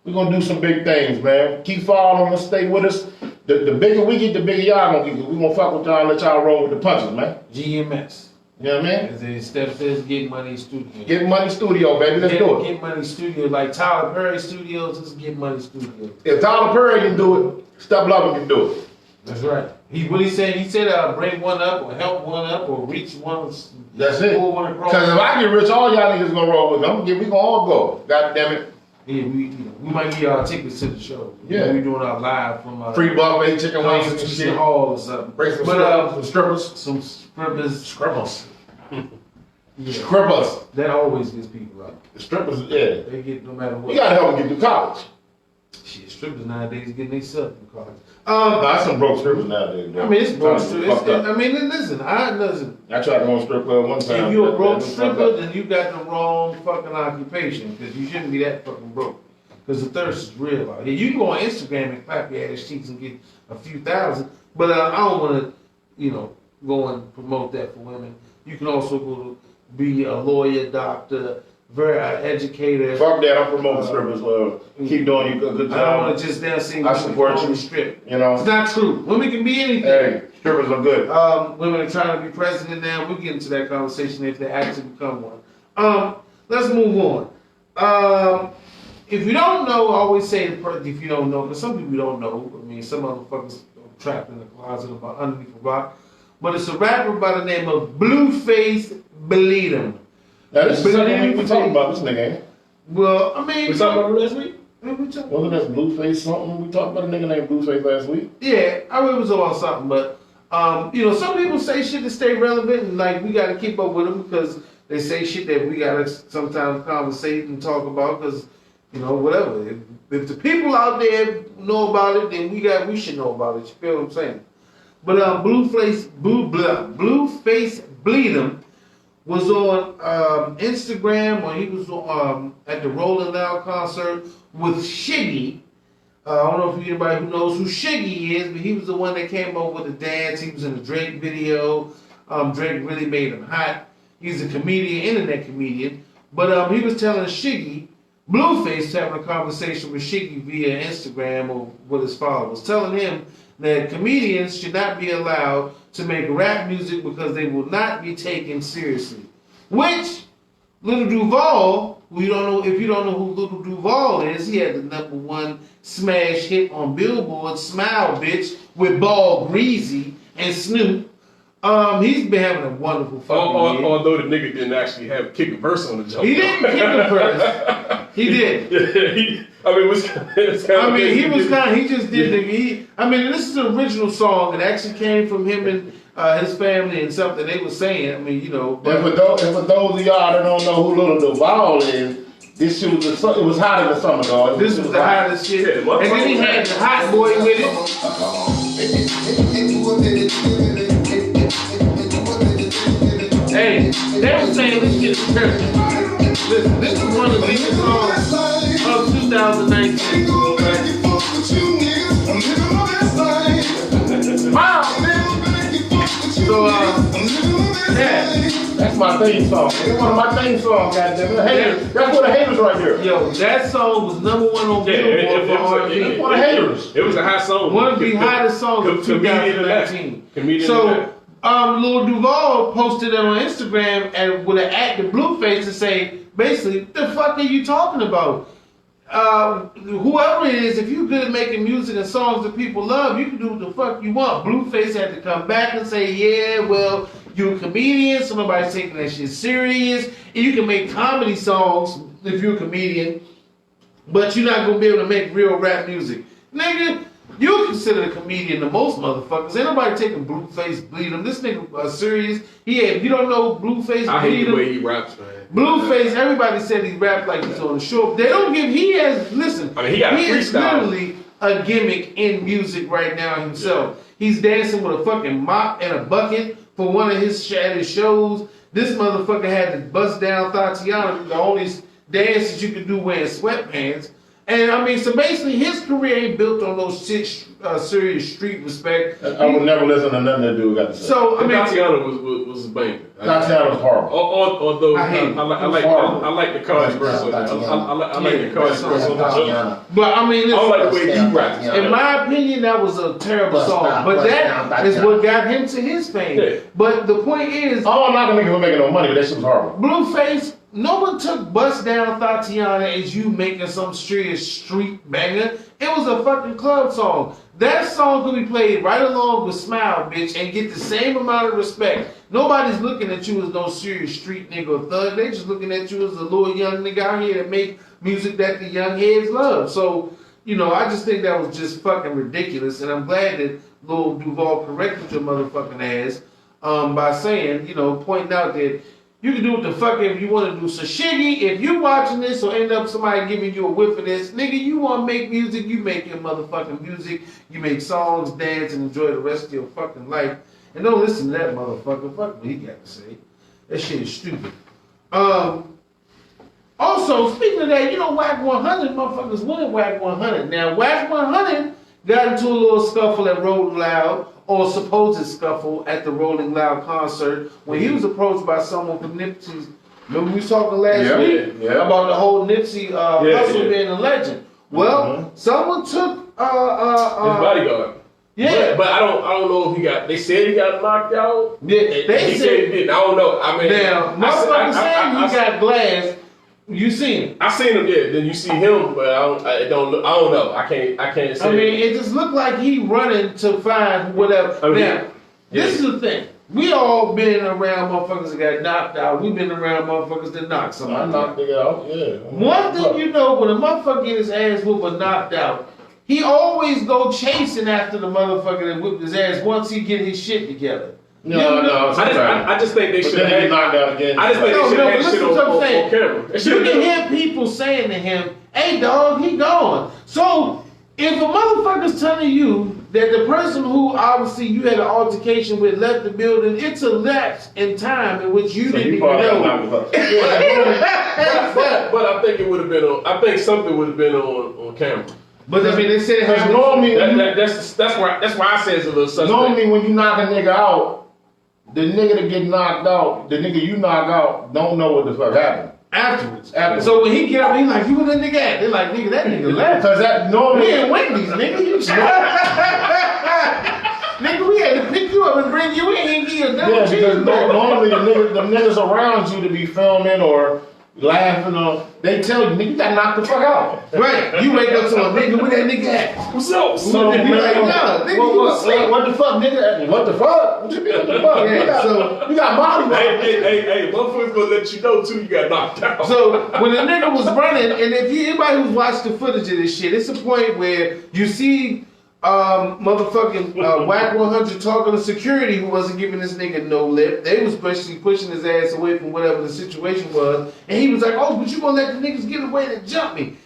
We're gonna do some big things, man. Keep following us, stay with us. The bigger we get, the bigger y'all gonna get. We gonna fuck with y'all and let y'all roll with the punches, man. GMS. You know what I mean? As Steph says, Get Money Studio. Get Money Studio, baby. Let's do it. Get Money Studio, like Tyler Perry Studios, this is Get Money Studio. If Tyler Perry can do it, Steph Lover can do it. That's right. What he said, bring one up or help one up or reach one. That's it. Pull one across. Because if I get rich, all y'all niggas gonna roll with me. We gonna all go. God damn it. Yeah, we might give y'all tickets to the show. Yeah. We doing our live from Free buffet, chicken wings and Constitution shit. Hall or something. Bring some strippers. Some strippers. Strippers. Yeah. Strippers. That always gets people up. The strippers, yeah. They get no matter what. You gotta help them get through college. Shit, strippers nowadays getting they self in college. That's some broke strippers nowadays, bro. I mean, it's broke strippers. Fucked up. I mean, listen. I tried to go to strip club one time. If you're a broke stripper, then you got the wrong fucking occupation because you shouldn't be that fucking broke. Because the thirst is real out here. You can go on Instagram and clap your ass cheeks and get a few thousand, but I don't want to, go and promote that for women. You can also go to be a lawyer, doctor, very educated. Fuck that, I'm promoting strippers. Keep doing your good job. I don't want to just now see I support you. Strip. It's not true. Women can be anything. Hey, strippers are good. Women are trying to be president now. We'll get into that conversation if they actually become one. Let's move on. If you don't know, I always say if you don't know, because some people don't know. I mean, some motherfuckers are trapped in the closet underneath a rock. But it's a rapper by the name of Blueface Bleed'em. Now, this is the second week we talking about this nigga, ain't it? Well, I mean... We talking about him last week? Wasn't that Blueface something? We talked about a nigga named Blueface last week. Yeah, I mean, it was about something, but, some people say shit to stay relevant, and, we got to keep up with them because they say shit that we got to sometimes conversate and talk about because, whatever. If the people out there know about it, then we should know about it. You feel what I'm saying? But Blueface Bleed'em was on Instagram, or he was at the Rolling Loud concert with Shiggy. I don't know if anybody who knows who Shiggy is, but he was the one that came up with the dance. He was in the Drake video. Drake really made him hot. He's a comedian, internet comedian. But he was telling Shiggy, Blueface having a conversation with Shiggy via Instagram or with his followers, telling him that comedians should not be allowed to make rap music because they will not be taken seriously. Which, Lil Duval, if you don't know who Lil Duval is, he had the #1 smash hit on Billboard, Smile Bitch, with Ball Greasy and Snoop. He's been having a wonderful fucking year. Although the nigga didn't actually kick a verse on the joke. He didn't kick a verse. He did. He just did this is an original song. It actually came from him and his family and something they were saying. And for those of y'all that don't know who Lil Duval is, this shit was hot in the summer, dog. This was the hottest shit. And then he had the hot boy with it. Hey, they were saying this shit is perfect. Listen, this is one of the biggest songs of 2019. Wow, man. So, yeah. That's my theme song. It's one of my theme songs, goddammit. Haters. That's for the haters right here. Yo, that song was #1 on Billboard for R&B. It's for the haters. It was a hot song. One of the hottest songs of 2019. So, Lil Duval posted it on Instagram and with an at the Blueface to say, basically, the fuck are you talking about? Whoever it is, if you're good at making music and songs that people love, you can do what the fuck you want. Blueface had to come back and say, yeah, well, you're a comedian, so nobody's taking that shit serious. And you can make comedy songs if you're a comedian, but you're not gonna be able to make real rap music. Nigga, you consider a comedian the most motherfuckers. Ain't nobody taking Blueface, Bleed Him. This nigga serious. If you don't know Blueface, I hate Bleed the Him. way he raps, man. Blueface, everybody said he rapped like he's on the show. They don't give, he is literally a gimmick in music right now himself. Yeah. He's dancing with a fucking mop and a bucket for one of his shows. This motherfucker had to bust down Tatiana, the only dance that you could do wearing sweatpants. And I mean, so basically his career ain't built on those serious street respect. I would never listen to nothing that dude got to say. So I mean, Tatiana was a banger. Tatiana was horrible. Although I like the Cardi verse. I like the Cardi verse. But I mean, I don't like the way he raps. In my opinion, that was a terrible song. But that is what got him to his fame. Yeah. But the point is, I'm not gonna make him making no money, but that shit was horrible. Blueface. No one took Bust Down Tatiana as you making some serious street banger. It was a fucking club song. That song could be played right along with Smile, bitch, and get the same amount of respect. Nobody's looking at you as no serious street nigga or thug. They just looking at you as a little young nigga out here that make music that the young heads love. So, you know, I just think that was just fucking ridiculous. And I'm glad that Lil Duval corrected your motherfucking ass by saying, you know, pointing out that you can do what the fuck if you want to do. So Shiggy, if you watching this or end up somebody giving you a whiff of this, nigga, you want to make music, you make your motherfucking music. You make songs, dance, and enjoy the rest of your fucking life. And don't listen to that motherfucker. Fuck what he got to say. That shit is stupid. Also, speaking of that, you know, Whack 100 motherfuckers went Whack 100. Now, Whack 100 got into a little scuffle at Rolling Loud, or supposed scuffle at the Rolling Loud concert when he was approached by someone from Nipsey's. Remember we was talking last week about the whole Nipsey Hussle being a legend. Well, someone took his bodyguard. Yeah, but I don't know if he got. They said he got knocked out. Yeah, they said he didn't. I don't know. I mean, now motherfuckers saying he got glass. You seen him? I seen him. Yeah, then you see him, but I don't know. I can't say. I mean, it just looked like he running to find whatever. Now, this is the thing. We all been around motherfuckers that got knocked out. We've been around motherfuckers that knocked somebody out. I knocked it out. Yeah. One thing you know, when a motherfucker get his ass whooped or knocked out, he always go chasing after the motherfucker that whipped his ass once he get his shit together. No. I just think they should have knocked out again. I just think they should have had shit on camera. You can hear people saying to him, "Hey, dog, he gone." So if a motherfucker's telling you that the person who obviously you had an altercation with left the building, it's a lapse in time in which you didn't even know. But I think it would have been on. I think something would have been on camera. But I mean, they said it happened. Normally, that's why I say it's a little suspect. Normally, when you knock a nigga out, the nigga that get knocked out, the nigga you knock out, don't know what the fuck happened. Afterwards. So when he get up, he like, you where that nigga at? They're like, nigga, that nigga left. Because that normally... We ain't Wendy's, nigga. Nigga, we had to pick you up and bring you in and give you a double cheeseburger. Normally the niggas around you to be filming or laughing or they tell you, nigga, you got knocked the fuck out. Right. You wake up to a nigga, where that nigga at? What's up? So you like, nah, nigga, you was asleep. What the fuck, nigga? What the fuck? What you mean, what the fuck? Yeah, so you got body. Hey, motherfuckers gonna let you know too you got knocked out. So when the nigga was running, and if anybody who's watched the footage of this shit, it's a point where you see motherfucking Whack 100 talking to security who wasn't giving this nigga no lip. They was basically pushing his ass away from whatever the situation was. And he was like, oh, but you gonna let the niggas get away and jump me.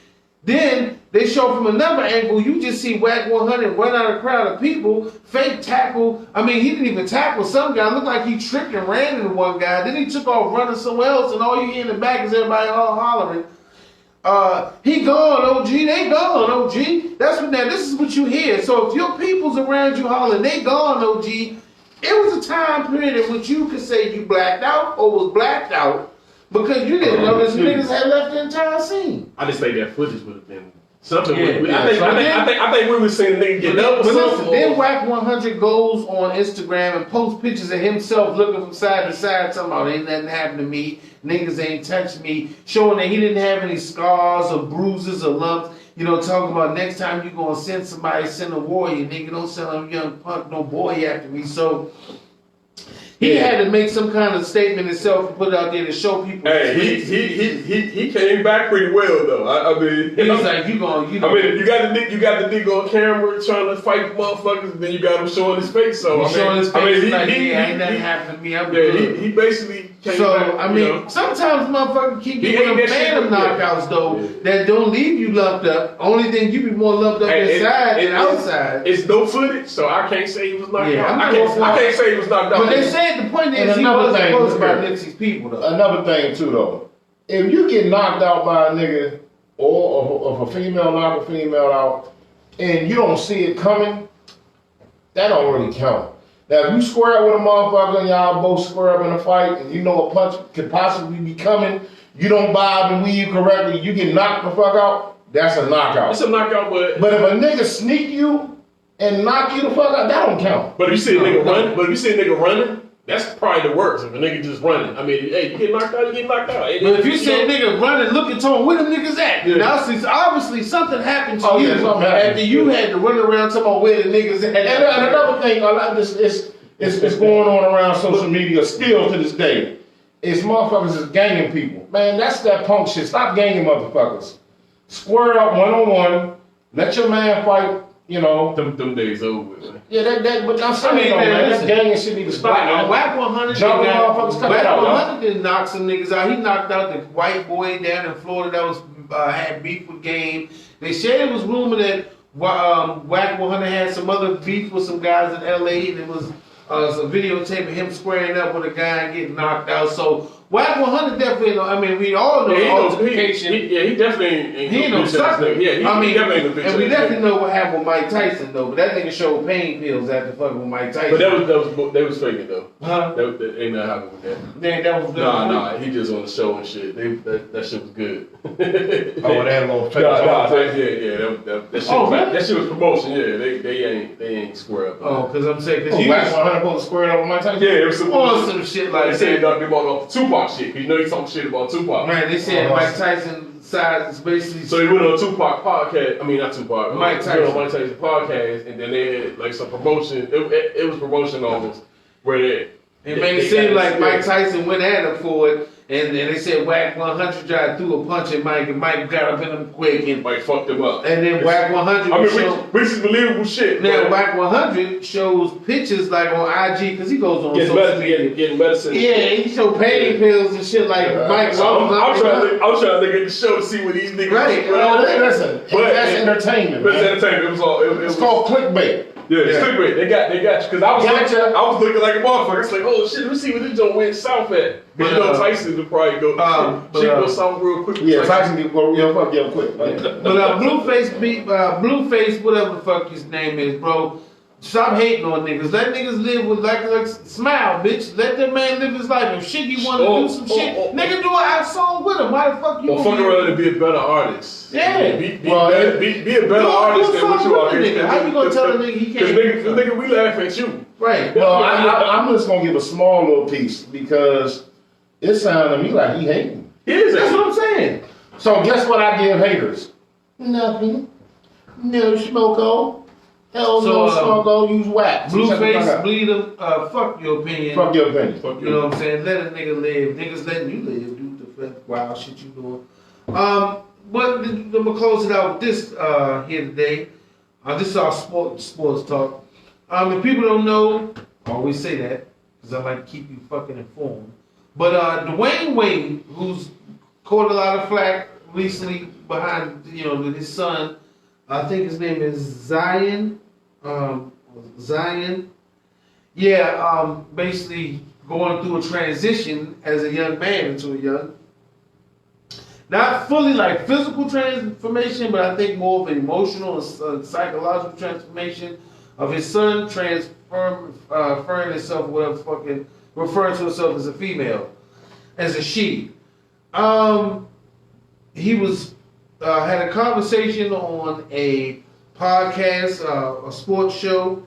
Then they show from another angle, you just see Whack 100 run out of a crowd of people, fake tackle. I mean, he didn't even tackle some guy. It looked like he tripped and ran into one guy. Then he took off running somewhere else, and all you hear in the back is everybody all hollering. He gone, OG. They gone, OG. That's what. Now this is what you hear. So if your people's around you hollering, they gone, OG. It was a time period in which you could say you blacked out or was blacked out because you didn't know this niggas had left the entire scene. I just think that footage would have been something. Yeah, I think we were seeing the nigga get up or something. Then Whack 100 goes on Instagram and posts pictures of himself looking from side to side, talking about ain't nothing happened to me. Niggas ain't touched me, showing that he didn't have any scars or bruises or lumps. You know, talking about next time you gonna send somebody, send a warrior. Nigga, don't send a young punk, no boy after me. So He had to make some kind of statement himself and put it out there to show people. Hey, he came back pretty well though. I mean, he's like, you know. I mean, you got the nigga on camera trying to fight motherfuckers, and then you got him showing his face. So showing his face, ain't nothing happened to me. I'm good. He basically came so back, I mean, sometimes motherfuckers keep getting them phantom knockouts though that don't leave you lumped up. Only thing you be more lumped up inside than outside. It's no footage, so I can't say he was knocked out. I can't say he was knocked out. But they said the point is he was supposed about Nipsey's people though. Another thing too though, if you get knocked out by a nigga or if a female knock a female out and you don't see it coming, that don't really count. Now if you square up with a motherfucker and y'all both square up in a fight and you know a punch could possibly be coming, you don't bob and weave correctly, you get knocked the fuck out, that's a knockout. It's a knockout, but if a nigga sneak you and knock you the fuck out, that don't count. But if you see a nigga running, that's probably the worst. If a nigga just running, I mean, hey, you get knocked out, you get knocked out. But if you see a nigga running, looking to him, where them niggas at? Yeah. Now, since obviously something happened to you after you had to run around talking about where the niggas at. And another thing, it's going on around social media still to this day. It's motherfuckers is ganging people. Man, that's that punk shit. Stop ganging motherfuckers. Square up one-on-one. Let your man fight. You know, them days over with, man. Yeah, but I'm saying, man, that gang shit need to stop, man. Whack 100, Whack 100 did knock some niggas out. He knocked out the white boy down in Florida that was had beef with Game. They said it was rumored that Whack 100 had some other beef with some guys in LA, and it was some videotape of him squaring up with a guy and getting knocked out. So Whack 100 definitely, I mean, we all know the altercation. He definitely ain't no sucker. He definitely and we definitely know what happened with Mike Tyson though. But that nigga showed pain pills after fucking with Mike Tyson. But they was faking though. Huh? That ain't nothing happened with that. Man, that was nah. He just on the show and shit. That shit was good. That little fake. That shit was promotion. Yeah, they ain't square up. Oh, because I'm saying because you Whack 100 supposed to square up with Mike Tyson. Yeah, it was some shit like they said knocked him off the Tupac shit. You know he talking shit about Tupac. Man, they said Mike Tyson's side is basically. So he went on Tupac podcast. I mean, not Tupac. Mike Tyson. He went on Mike Tyson podcast, and then they had like some promotion. It was promotion almost where it made it seem like Mike Tyson went at him for it. And then they said Whack 100 tried threw a punch at Mike, and Mike got up in him quick and Mike fucked him up. And then Whack 100. Which is believable shit. Now Whack 100 shows pictures like on IG because he goes on social media. Getting medicine. Yeah, he showed pain pills and shit like Mike. I'm trying to look at the show to see what these niggas. Right. Listen, that's entertainment. But it's entertainment. It's called clickbait. Yeah, it's clickbait. They got you. Because I was looking like a motherfucker. It's like, oh shit, let me see what this joint went south at. But you know Tyson would probably go south real quick. Yeah, Tyson can go real quick. But Blueface, whatever the fuck his name is, bro. Stop hating on niggas. Let niggas live with like smile, bitch. Let that man live his life. If shit he want to do some shit, nigga do an song with him. Why the fuck you? Well, fuck around and be a better artist. Yeah. Be a better artist than what you are. Nigga. How you gonna tell a nigga he can't? Because nigga, we laugh at you. Right. Well, I'm just gonna give a small little piece because it sounded to me like he hating. That's what I'm saying. So guess what I give haters? Nothing. No smoko. Hell no smoko. Use wax. Blueface, bleed him. Fuck your opinion. Fuck your opinion. You know what I'm saying? Let a nigga live. Niggas letting you live. Do the wild shit you doing. But I'm gonna close it out with this here today. This is our sports talk. If people don't know, I always say that because I like to keep you fucking informed. But DWade, who's caught a lot of flack recently behind, his son, I think his name is Zaire. Yeah, basically going through a transition as a young man into a young, not fully like physical transformation, but I think more of an emotional and psychological transformation of his son referring himself, whatever fucking, referring to himself as a female, as a she. He was had a conversation on a podcast, a sports show,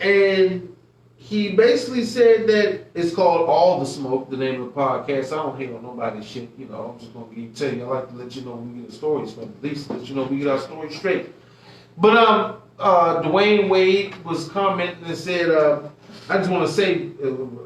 and he basically said that it's called All the Smoke, the name of the podcast. I don't hate on nobody's shit, I'm just gonna tell you. I like to let you know when we get the stories from, at least let you know we get our story straight. But DWade was commenting and said I just want to say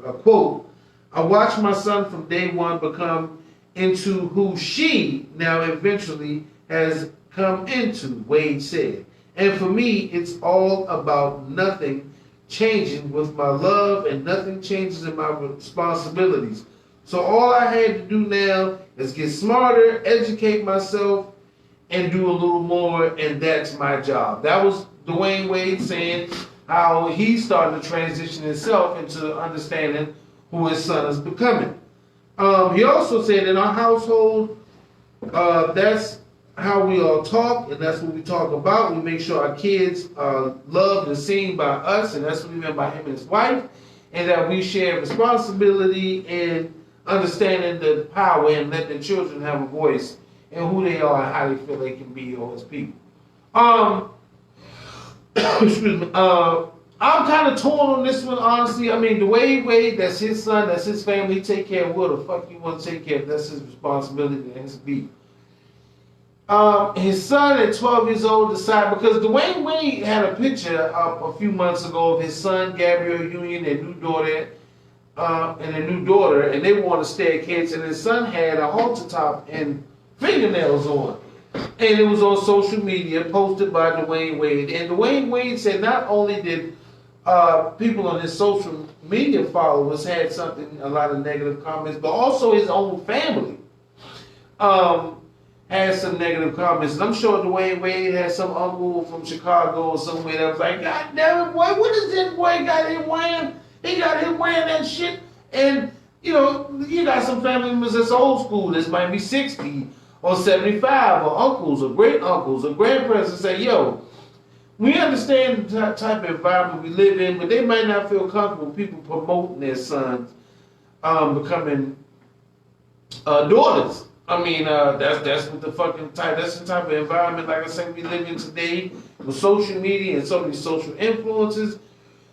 a quote. I watched my son from day one become into who she now eventually has come into, Wade said. And for me, it's all about nothing changing with my love and nothing changes in my responsibilities. So all I had to do now is get smarter, educate myself, and do a little more, and that's my job. That was DWade saying how he's starting to transition himself into understanding who his son is becoming. He also said in our household, that's how we all talk, and that's what we talk about. We make sure our kids are loved and seen by us, and that's what we meant by him and his wife, and that we share responsibility and understanding the power and letting the children have a voice in who they are and how they feel they can be as people. Excuse me. I'm kind of torn on this one, honestly. I mean, DWade, that's his son, that's his family. He take care of what the fuck you want to take care of. That's his responsibility and his beat. His son at 12 years old decided, because DWade had a picture up a few months ago of his son, Gabrielle Union, their new daughter, and they want to stay kids, and his son had a halter top and fingernails on. And it was on social media, posted by DWade. And DWade said not only did people on his social media followers had a lot of negative comments, but also his own family had some negative comments. And I'm sure DWade had some uncle from Chicago or somewhere that was like, God damn it, boy, what is this boy got him wearing? He got him wearing that shit. And, you know, you got some family members that's old school, that's might be 60 or 75, or uncles or great uncles or grandparents that say, yo, we understand the type of environment we live in, but they might not feel comfortable people promoting their sons becoming daughters. I mean, that's what the fucking type, that's the type of environment, like I said, we live in today with social media and so many social influences.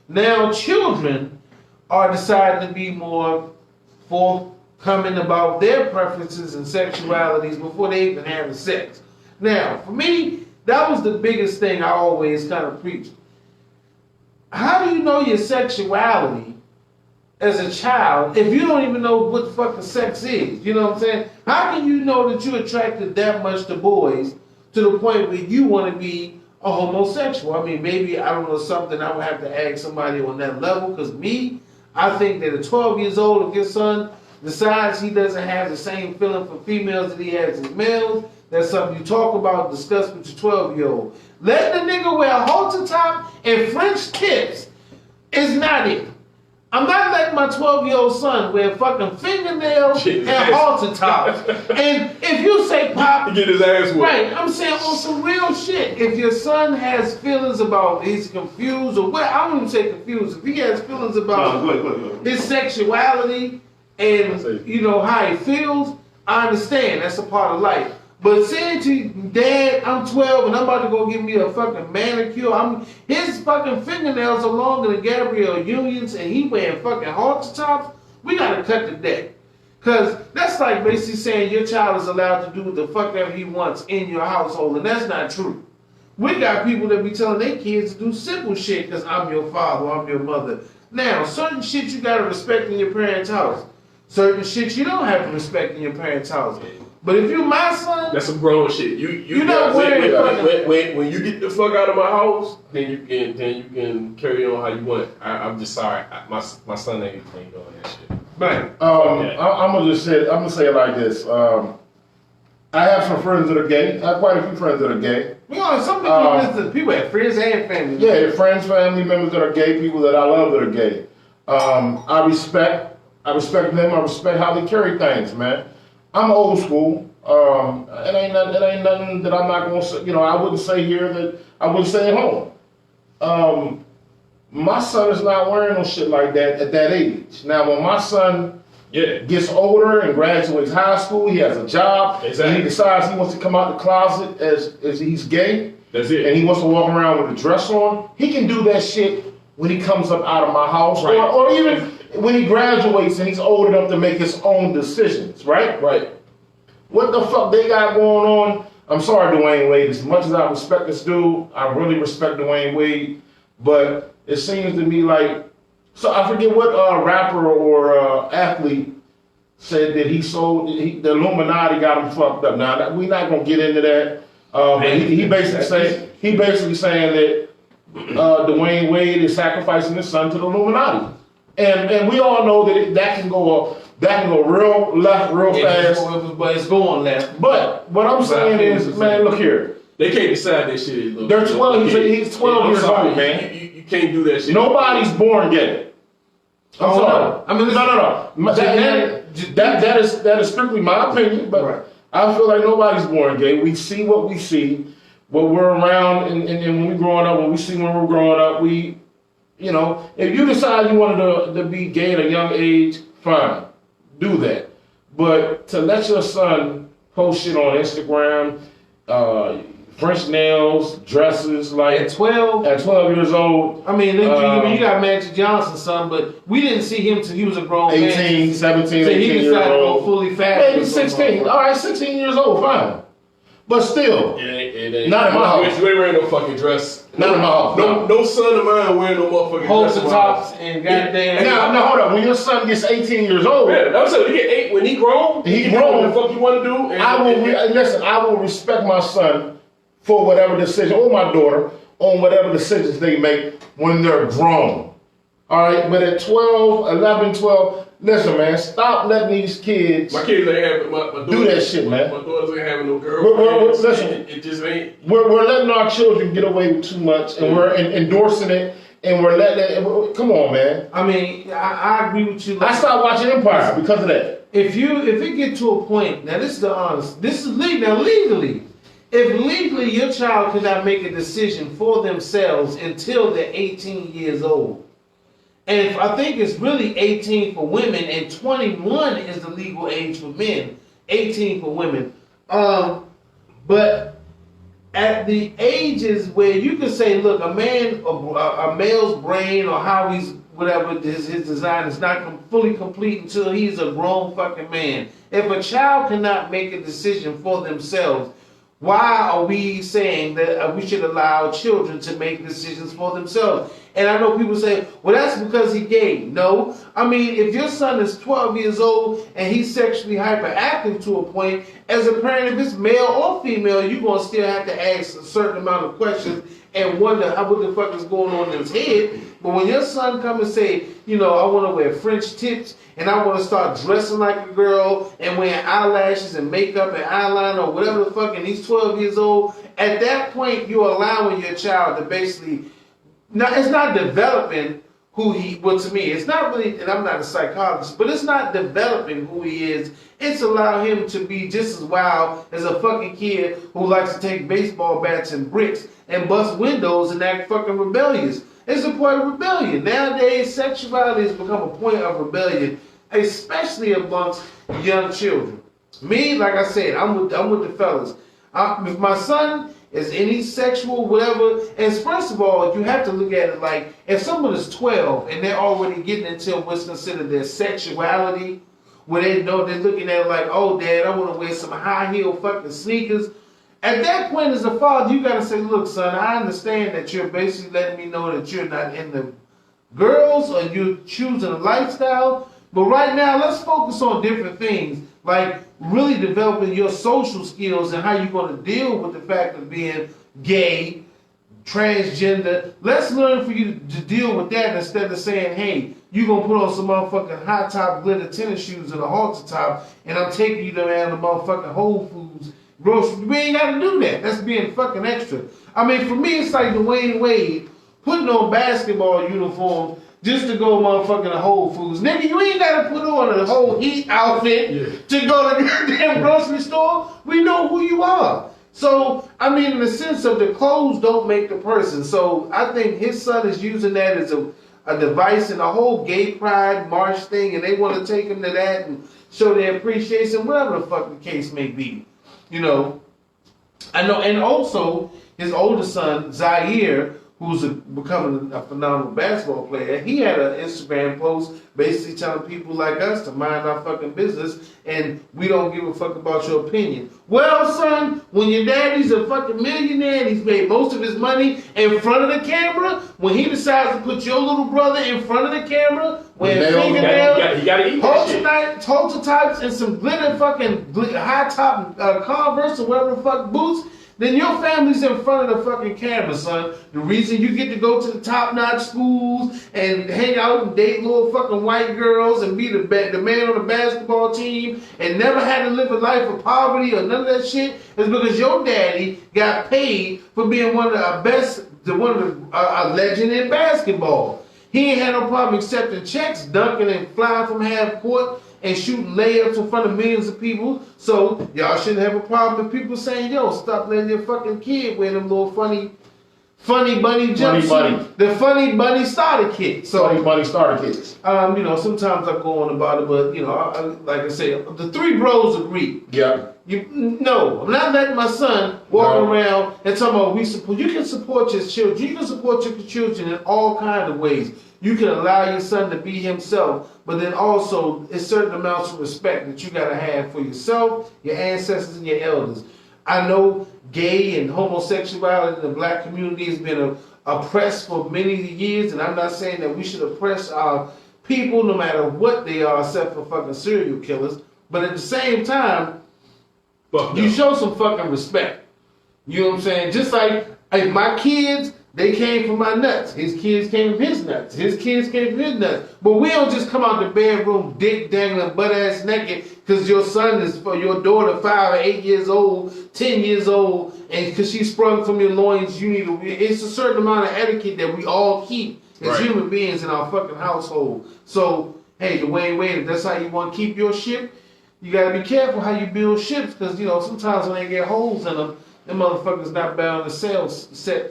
Now children are deciding to be more forthcoming about their preferences and sexualities before they even have sex. Now, for me, that was the biggest thing I always kind of preached. How do you know your sexuality as a child if you don't even know what the fuck the sex is? You know what I'm saying? How can you know that you're attracted that much to boys to the point where you want to be a homosexual? I mean, maybe, I don't know, something I would have to ask somebody on that level, because me, I think that at 12 years old, if your son decides he doesn't have the same feeling for females that he has as males, that's something you talk about, discuss with your 12-year-old. Letting the nigga wear a halter top and French tips is not it. I'm not letting my 12-year-old son wear fucking fingernails and halter tops. And if you say, Pop, get his ass whooped. Right, I'm saying on some real shit. If your son has feelings about, he's confused or what, I wouldn't say confused. If he has feelings about his sexuality and, you know, how he feels, I understand. That's a part of life. But saying to Dad, I'm 12 and I'm about to go get me a fucking manicure. His fucking fingernails are longer than Gabrielle Union's and he wearing fucking halter tops. We gotta cut the deck. Cause that's like basically saying your child is allowed to do what the fuck ever he wants in your household, and that's not true. We got people that be telling their kids to do simple shit because I'm your father, I'm your mother. Now, certain shit you gotta respect in your parents' house. Certain shit you don't have to respect in your parents' house. But if you my son, that's some grown shit. You not wearing when you get the fuck out of my house, then you can carry on how you want. I'm just sorry, my son ain't doing that shit. Right. I'm gonna say it like this. I have some friends that are gay. I have quite a few friends that are gay. You know, some people have friends and family. Yeah, friends, family members that are gay, people that I love that are gay. I respect them. I respect how they carry things, man. I'm old school. It ain't nothing that I'm not gonna say. You know, I wouldn't say here that I wouldn't say at home. My son is not wearing no shit like that at that age. Now, when my son gets older and graduates high school, he has a job, and he decides he wants to come out the closet as he's gay. That's it. And he wants to walk around with a dress on. He can do that shit when he comes up out of my house, right. or even when he graduates and he's old enough to make his own decisions, right? Right. What the fuck they got going on? I'm sorry, DWade. As much as I respect this dude, I really respect DWade, but it seems to me like So I forget what rapper or athlete said that he sold, the Illuminati got him fucked up. Now, we're not going to get into that. But he basically saying that DWade is sacrificing his son to the Illuminati. And we all know that that can go real left real fast. But it's going left. But what I'm saying is, man, look here. They can't decide that shit. They're 12. He's 12 years old, man. You can't do that shit. Nobody's born gay. I'm sorry. I mean, no. That is strictly my opinion, but right. I feel like nobody's born gay. We see what we see, what we're around, and when we're growing up, when we see when we're growing up, you know, if you decide you wanted to be gay at a young age, fine, do that. But to let your son post shit on Instagram, French nails, dresses, like at 12 years old. I mean, you got Magic Johnson's son, but we didn't see him till he was a grown 18, man. 17, so 18 he years decided old. to go fully fat. Maybe 16. All right, 16 years old, fine. But still, it ain't not in my house. You ain't wearing no fucking dress. Not in my house. No son of mine wearing no motherfucking dress. Halter tops and goddamn. Now, hold up. When your son gets 18 years old, yeah, I'm saying, he get 8 when he grown. He grown. What the fuck you want to do? I will respect my son for whatever decision, or my daughter, on whatever decisions they make when they're grown. All right, but at 12, 11, 12, listen, man, stop letting these kids. My kids ain't having my do that shit, man. My daughters ain't having no girls. Listen, it just ain't. We're letting our children get away with too much, and we're endorsing it, and we're letting it. Come on, man. I mean, I agree with you. I stopped watching Empire because of that. If it get to a point, now this is the honest. This is legally. If legally your child cannot make a decision for themselves until they're 18 years old, and I think it's really 18 for women and 21 is the legal age for men, 18 for women. But at the ages where you can say, look, a male's brain or how he's whatever his design is not fully complete until he's a grown fucking man. If a child cannot make a decision for themselves, why are we saying that we should allow children to make decisions for themselves? And I know people say, well, that's because he's gay. No. I mean, if your son is 12 years old and he's sexually hyperactive to a point, as a parent, if it's male or female, you're going to still have to ask a certain amount of questions and wonder what the fuck is going on in his head. But when your son come and say, you know, I want to wear French tips and I want to start dressing like a girl and wearing eyelashes and makeup and eyeliner or whatever the fuck, and he's 12 years old, at that point you're allowing your child to basically, now it's not developing who well, to me, it's not really, and I'm not a psychologist, but it's not developing who he is. It's allowed him to be just as wild as a fucking kid who likes to take baseball bats and bricks and bust windows and act fucking rebellious. It's a point of rebellion. Nowadays, sexuality has become a point of rebellion, especially amongst young children. Me, like I said, I'm with the fellas. If my son is any sexual, whatever, and first of all, you have to look at it like, if someone is 12 and they're already getting into what's considered their sexuality, where they know they're looking at it like, oh, Dad, I want to wear some high heel fucking sneakers. At that point, as a father, you got to say, look, son, I understand that you're basically letting me know that you're not into girls or you're choosing a lifestyle, but right now, let's focus on different things, like really developing your social skills and how you're going to deal with the fact of being gay, transgender. Let's learn for you to deal with that instead of saying, hey, you're going to put on some motherfucking high top glitter tennis shoes and a halter top, and I'm taking you down to motherfucking Whole Foods grocery. We ain't got to do that. That's being fucking extra. I mean, for me, it's like DWade putting on basketball uniforms just to go motherfucking to Whole Foods. Nigga, you ain't got to put on a whole Heat outfit to go to the goddamn grocery store. We know who you are. So, I mean, in the sense of the clothes don't make the person. So, I think his son is using that as a device in the whole gay pride march thing, and they want to take him to that and show their appreciation, whatever the fuck the case may be. You know, I know, and also his older son, Zaire, who's becoming a phenomenal basketball player, he had an Instagram post basically telling people like us to mind our fucking business and we don't give a fuck about your opinion. Well, son, when your daddy's a fucking millionaire and he's made most of his money in front of the camera, when he decides to put your little brother in front of the camera, wearing fingernails, you gotta eat that shit. halter types and some glitter fucking high top Converse or whatever the fuck boots, then your family's in front of the fucking camera, son. The reason you get to go to the top-notch schools and hang out and date little fucking white girls and be the man on the basketball team and never had to live a life of poverty or none of that shit is because your daddy got paid for being one of the best, a legend in basketball. He ain't had no problem accepting checks, dunking and flying from half court and shooting layups in front of millions of people. So y'all shouldn't have a problem with people saying, yo, stop letting your fucking kid wear them little funny bunny jumpsuit. The funny bunny starter kit. So funny bunny starter kits. You know, sometimes I go on about it, but you know, like I say, the three bros agree. Yeah. No, I'm not letting my son walk around and talking about you can support your children. You can support your children in all kinds of ways. You can allow your son to be himself, but then also it's certain amounts of respect that you gotta have for yourself, your ancestors, and your elders. I know gay and homosexuality in the black community has been oppressed for many years, and I'm not saying that we should oppress our people no matter what they are, except for fucking serial killers. But at the same time, you show some fucking respect. You know what I'm saying? Just like my kids, they came from my nuts. His kids came from his nuts. His kids came from his nuts. But we don't just come out the bedroom dick dangling, butt ass naked because your son is for your daughter 5 or 8 years old, 10 years old, and because she sprung from your loins, you need to. It's a certain amount of etiquette that we all keep as human beings in our fucking household. So, hey, DWade, if that's how you want to keep your ship, you gotta be careful how you build ships because, you know, sometimes when they get holes in them motherfuckers not bound to sail set,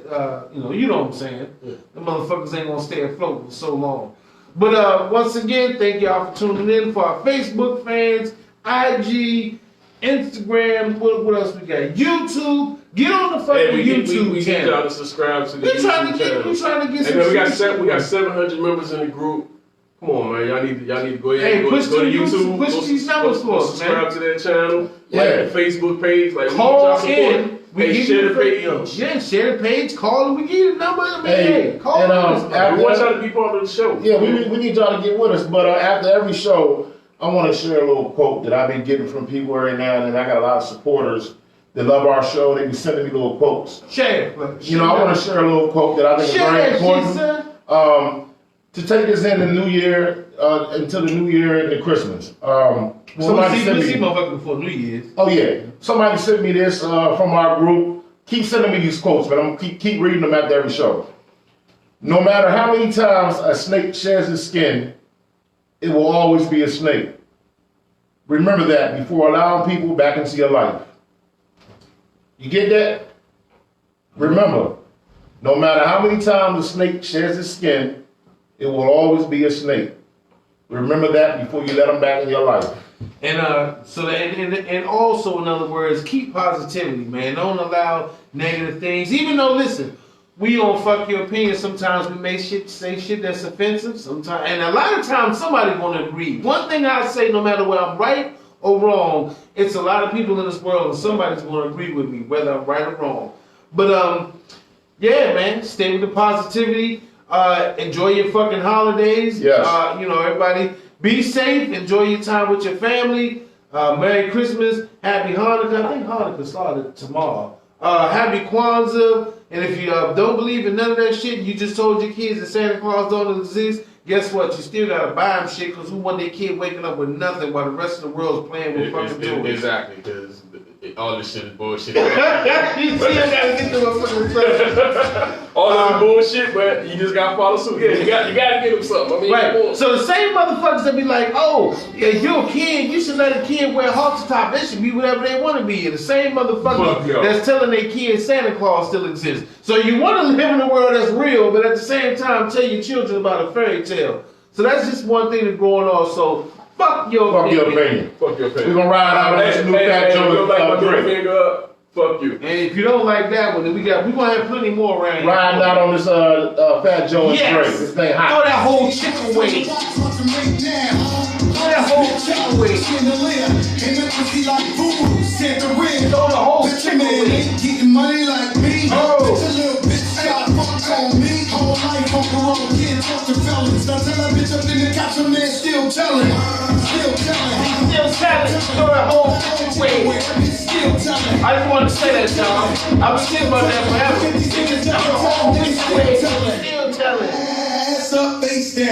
you know what I'm saying? Yeah. The motherfuckers ain't gonna stay afloat for so long. But once again, thank y'all for tuning in. For our Facebook fans, IG, Instagram, what else we got? YouTube. Get on the fucking YouTube we channel. We y'all to subscribe to the YouTube channel. We trying to get some we got 700 members in the group. Come on, man. Y'all need to go ahead and go to YouTube. Push these numbers for us, man. Subscribe to that channel. Like the Facebook page. Like, call in. Hey, share the page. Yeah, share the page. Call and we give you the number. I mean, call us. We want y'all to be part of the show. Yeah, we need y'all to get with us. But after every show, I want to share a little quote that I've been getting from people right now, and I got a lot of supporters that love our show. They be sending me little quotes. Share. I want to share a little quote that I think is very important. To take us in the new year, until the new year and the Christmas. Somebody sent me motherfucker before New Year's. Oh yeah, somebody sent me this from our group. Keep sending me these quotes, but I'm gonna keep reading them after every show. No matter how many times a snake sheds its skin, it will always be a snake. Remember that before allowing people back into your life. You get that? Remember, no matter how many times a snake sheds its skin, it will always be a snake. Remember that before you let them back in your life. And and also, in other words, keep positivity, man. Don't allow negative things. Even though, listen, we don't fuck your opinion. Sometimes we may say shit that's offensive. Sometimes, and a lot of times somebody's gonna agree. One thing I say, no matter whether I'm right or wrong, it's a lot of people in this world, and somebody's gonna agree with me, whether I'm right or wrong. But yeah, man, stay with the positivity. Enjoy your fucking holidays. Yes. Everybody be safe. Enjoy your time with your family. Merry Christmas. Happy Hanukkah. I think Hanukkah started tomorrow. Happy Kwanzaa. And if you don't believe in none of that shit, you just told your kids that Santa Claus don't exist, guess what? You still gotta buy them shit because who want their kid waking up with nothing while the rest of the world's playing with fucking toys? Exactly, because all this shit is bullshit. You still gotta get the fucking stuff. All this is bullshit, but you just gotta follow suit. Yeah, you gotta get them something. I mean, right. So the same motherfuckers that be like, oh, yeah, you're a kid, you should let a kid wear halter top. They should be whatever they want to be. And the same motherfucker that's telling their kids Santa Claus still exists. So you want to live in a world that's real, but at the same time tell your children about a fairy tale. So that's just one thing that's going on. So fuck your opinion. Fuck your opinion. We're gonna ride out on this new Fat Joe. Like my middle finger up Fuck you. And if you don't like that one, then we gonna have plenty more around here. Riding out on this Fat Joe and Yes. Drake. This thing Throw hot. that whole chicken away. Throw that whole chicken away. Throw the whole chicken away. Getting money like me. Oh. Bitch, a little bitch got fucked on me. Whole life on parole, kid talk to felons. Now tell that bitch up in the cops, a man still telling. Still telling. Still salad. Throw that whole chicken away. Still telling. I just wanted to say that, y'all. I've been thinking about that forever. Still telling. Ass up, face down.